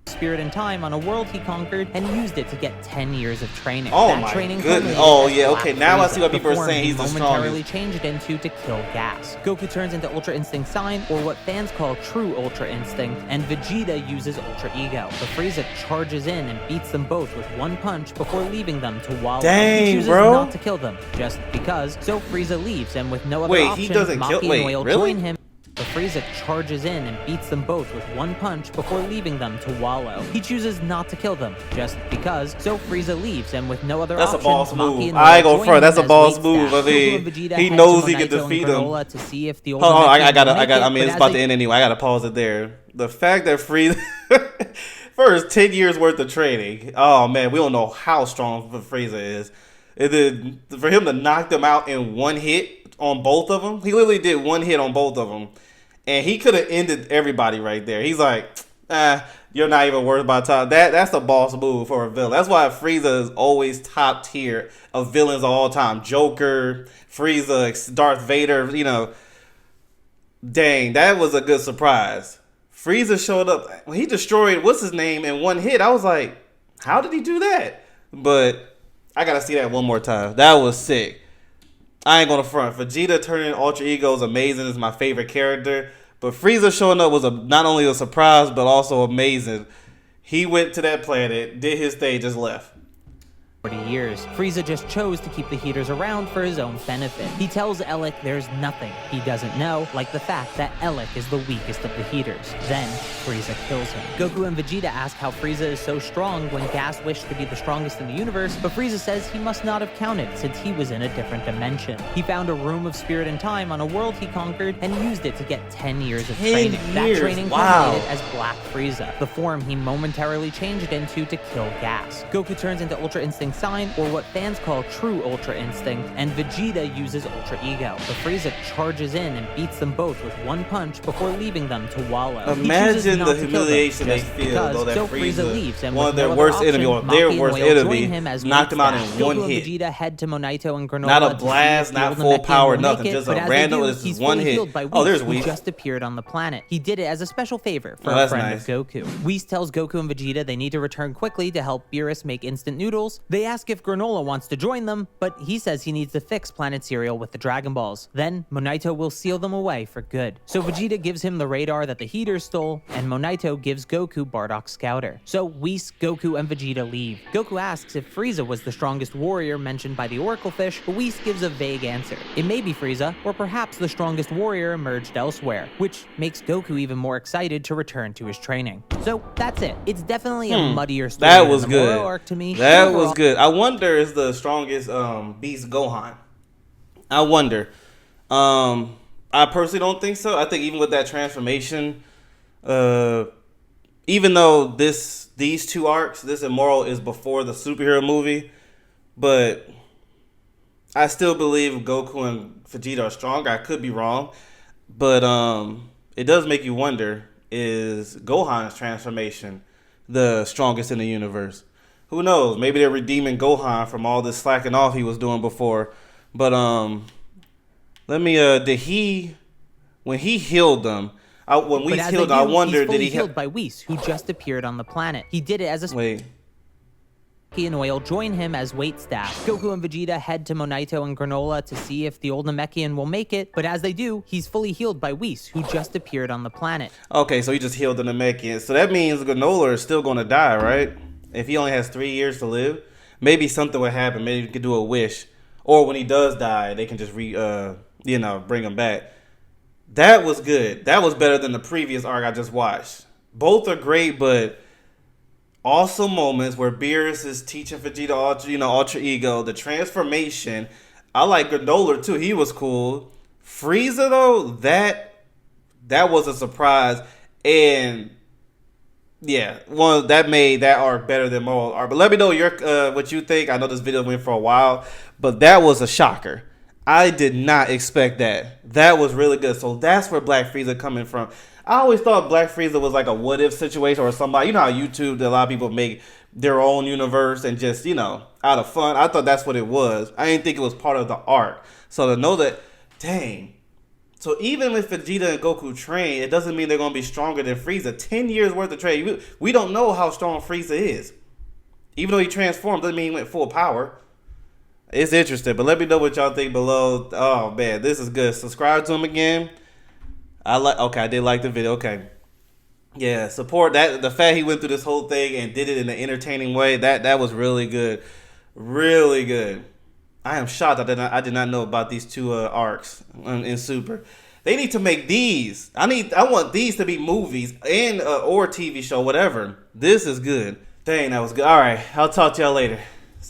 Speaker 2: spirit and time on a world he conquered and used it to get 10 years of training.
Speaker 1: Oh
Speaker 2: that
Speaker 1: my
Speaker 2: training
Speaker 1: goodness.
Speaker 2: culminated
Speaker 1: Oh
Speaker 2: as
Speaker 1: yeah,
Speaker 2: Black
Speaker 1: okay. Now I
Speaker 2: Frieza,
Speaker 1: see what people
Speaker 2: the
Speaker 1: are
Speaker 2: form
Speaker 1: saying.
Speaker 2: he
Speaker 1: He's the
Speaker 2: momentarily
Speaker 1: strongest.
Speaker 2: changed into to kill Gas. Goku turns into Ultra Instinct Sign, or what fans call True Ultra Instinct, and Vegeta uses Ultra Ego. But Frieza charges in and beats them both with one punch before leaving them to wallow.
Speaker 1: Dang,
Speaker 2: he chooses
Speaker 1: bro.
Speaker 2: not to kill them, just because. So Frieza leaves, and with no other
Speaker 1: Wait,
Speaker 2: option,
Speaker 1: he doesn't
Speaker 2: Maki
Speaker 1: kill-
Speaker 2: and
Speaker 1: wait,
Speaker 2: Whale
Speaker 1: really?
Speaker 2: join him. But Frieza charges in and beats them both with one punch before leaving them to wallow. He chooses not to kill them, just because. So Frieza leaves, and with no other
Speaker 1: That's a
Speaker 2: option,
Speaker 1: boss
Speaker 2: Maki
Speaker 1: move.
Speaker 2: and
Speaker 1: I ain't
Speaker 2: Whale
Speaker 1: gonna
Speaker 2: join
Speaker 1: front. That's
Speaker 2: him
Speaker 1: a
Speaker 2: as
Speaker 1: boss
Speaker 2: wait
Speaker 1: move.
Speaker 2: staff.
Speaker 1: I mean,
Speaker 2: Goku and Vegeta
Speaker 1: he
Speaker 2: head
Speaker 1: knows
Speaker 2: to
Speaker 1: he can
Speaker 2: Monaito and
Speaker 1: defeat him.
Speaker 2: Granola to see if the
Speaker 1: Hold on,
Speaker 2: Ultimate
Speaker 1: I
Speaker 2: Team will make
Speaker 1: got. I
Speaker 2: it,
Speaker 1: mean,
Speaker 2: but
Speaker 1: it's
Speaker 2: as
Speaker 1: about
Speaker 2: they
Speaker 1: to end anyway. I gotta pause it there. The fact that Frieza, first 10 years worth of training. Oh man, we don't know how strong Frieza is. And then for him to knock them out in one hit on both of them, he literally did one hit on both of them. And he could have ended everybody right there. He's like, you're not even worth my time. That's a boss move for a villain. That's why Frieza is always top tier of villains of all time. Joker, Frieza, Darth Vader, you know. Dang, that was a good surprise. Frieza showed up. He destroyed what's his name in one hit. I was like, how did he do that? But I gotta see that one more time. That was sick. I ain't gonna front. Vegeta turning Ultra Ego is amazing. Is my favorite character. But Frieza showing up was not only a surprise, but also amazing. He went to that planet, did his thing, just left.
Speaker 2: 40 years. Frieza just chose to keep the Heaters around for his own benefit. He tells Alec there's nothing he doesn't know, like the fact that Alec is the weakest of the Heaters. Then Frieza kills him. Goku and Vegeta ask how Frieza is so strong when Gas wished to be the strongest in the universe, but Frieza says he must not have counted since he was in a different dimension. He found a room of spirit and time on a world he conquered and used it to get 10 years of
Speaker 1: 10
Speaker 2: training.
Speaker 1: years,
Speaker 2: That training
Speaker 1: wow.
Speaker 2: culminated as Black Frieza, the form he momentarily changed into to kill Gas. Goku turns into Ultra Instinct Sign, or what fans call True Ultra Instinct, and Vegeta uses Ultra Ego. But Frieza charges in and beats them both with one punch before leaving them to wallow. He chooses
Speaker 1: Imagine
Speaker 2: not
Speaker 1: the
Speaker 2: to kill them,
Speaker 1: humiliation they
Speaker 2: just
Speaker 1: feel
Speaker 2: because.
Speaker 1: though that
Speaker 2: So Frieza leaves, and
Speaker 1: one
Speaker 2: with
Speaker 1: of their
Speaker 2: no
Speaker 1: worst
Speaker 2: other
Speaker 1: enemy, or
Speaker 2: option,
Speaker 1: their
Speaker 2: Maki and
Speaker 1: worst
Speaker 2: Whale
Speaker 1: enemy,
Speaker 2: join him as
Speaker 1: knocked
Speaker 2: wait
Speaker 1: him out in
Speaker 2: staff.
Speaker 1: one
Speaker 2: Goku
Speaker 1: hit.
Speaker 2: and Vegeta head to Monaito and Granola
Speaker 1: Not a
Speaker 2: to see
Speaker 1: blast,
Speaker 2: if the
Speaker 1: not
Speaker 2: Ultimate
Speaker 1: full
Speaker 2: Team
Speaker 1: power,
Speaker 2: will make
Speaker 1: nothing,
Speaker 2: it,
Speaker 1: just
Speaker 2: but
Speaker 1: a
Speaker 2: as
Speaker 1: random-
Speaker 2: they do,
Speaker 1: this is
Speaker 2: he's
Speaker 1: one
Speaker 2: fully
Speaker 1: hit.
Speaker 2: healed by
Speaker 1: Oh,
Speaker 2: Whis,
Speaker 1: there's
Speaker 2: who
Speaker 1: Whis.
Speaker 2: just appeared on the planet. He did it as a special favor for
Speaker 1: Oh,
Speaker 2: a
Speaker 1: that's
Speaker 2: friend
Speaker 1: nice.
Speaker 2: of Goku. Whis tells Goku and Vegeta they need to return quickly to help Beerus make instant noodles. They ask if Granola wants to join them, but he says he needs to fix Planet Cereal with the Dragon Balls. Then Monaito will seal them away for good. So Vegeta gives him the radar that the Heaters stole, and Monaito gives Goku Bardock's scouter. So Whis, Goku, and Vegeta leave. Goku asks if Frieza was the strongest warrior mentioned by the Oracle Fish, but Whis gives a vague answer. It may be Frieza, or perhaps the strongest warrior emerged elsewhere, which makes Goku even more excited to return to his training. So that's it. It's definitely a muddier story
Speaker 1: That
Speaker 2: than
Speaker 1: was
Speaker 2: the
Speaker 1: good.
Speaker 2: Moro arc to me.
Speaker 1: That
Speaker 2: Overall,
Speaker 1: was good. I wonder is the strongest beast Gohan. I wonder. I personally don't think so. I think even with that transformation, even though these two arcs, this Immoral is before the superhero movie, but I still believe Goku and Vegeta are stronger. I could be wrong, but it does make you wonder: is Gohan's transformation the strongest in the universe? Who knows? Maybe they're redeeming Gohan from all this slacking off he was doing before. But let me when he healed them, when
Speaker 2: but
Speaker 1: Whis
Speaker 2: as
Speaker 1: healed,
Speaker 2: they
Speaker 1: I
Speaker 2: do,
Speaker 1: wonder
Speaker 2: he's fully
Speaker 1: did he
Speaker 2: healed by Whis, who just appeared on the planet. He did it as a
Speaker 1: wait?
Speaker 2: Namekian oil join him as waitstaff. Goku and Vegeta head to Monaito and Granola to see if the old Namekian will make it, but as they do, he's fully healed by Whis, who just appeared on the planet.
Speaker 1: Okay, so he just healed the Namekian. So that means Granola is still going to die, right? If he only has 3 years to live, maybe something would happen. Maybe he could do a wish, or when he does die, they can just bring him back. That was good. That was better than the previous arc I just watched. Both are great, but awesome moments where Beerus is teaching Vegeta Ultra Ego, the transformation. I like Granola too. He was cool. Frieza though, that was a surprise, and yeah, that made that arc better than most arc. But let me know what you think. I know this video went for a while, but that was a shocker. I did not expect that. That was really good. So that's where Black Frieza coming from. I always thought Black Frieza was like a what if situation or somebody. You know how YouTube, a lot of people make their own universe and just, out of fun. I thought that's what it was. I didn't think it was part of the arc. So to know that, dang. So even if Vegeta and Goku train, it doesn't mean they're going to be stronger than Frieza. 10 years worth of training. We don't know how strong Frieza is. Even though he transformed, doesn't mean he went full power. It's interesting, but let me know what y'all think below. Oh man, this is good. Subscribe to him again. I did like the video. Okay. Yeah, support that. The fact he went through this whole thing and did it in an entertaining way, that was really good. Really good. I am shocked I did not know about these two arcs in Super. They need to make these. I want these to be movies and or TV show, whatever. This is good. Dang, that was good. All right, I'll talk to y'all later.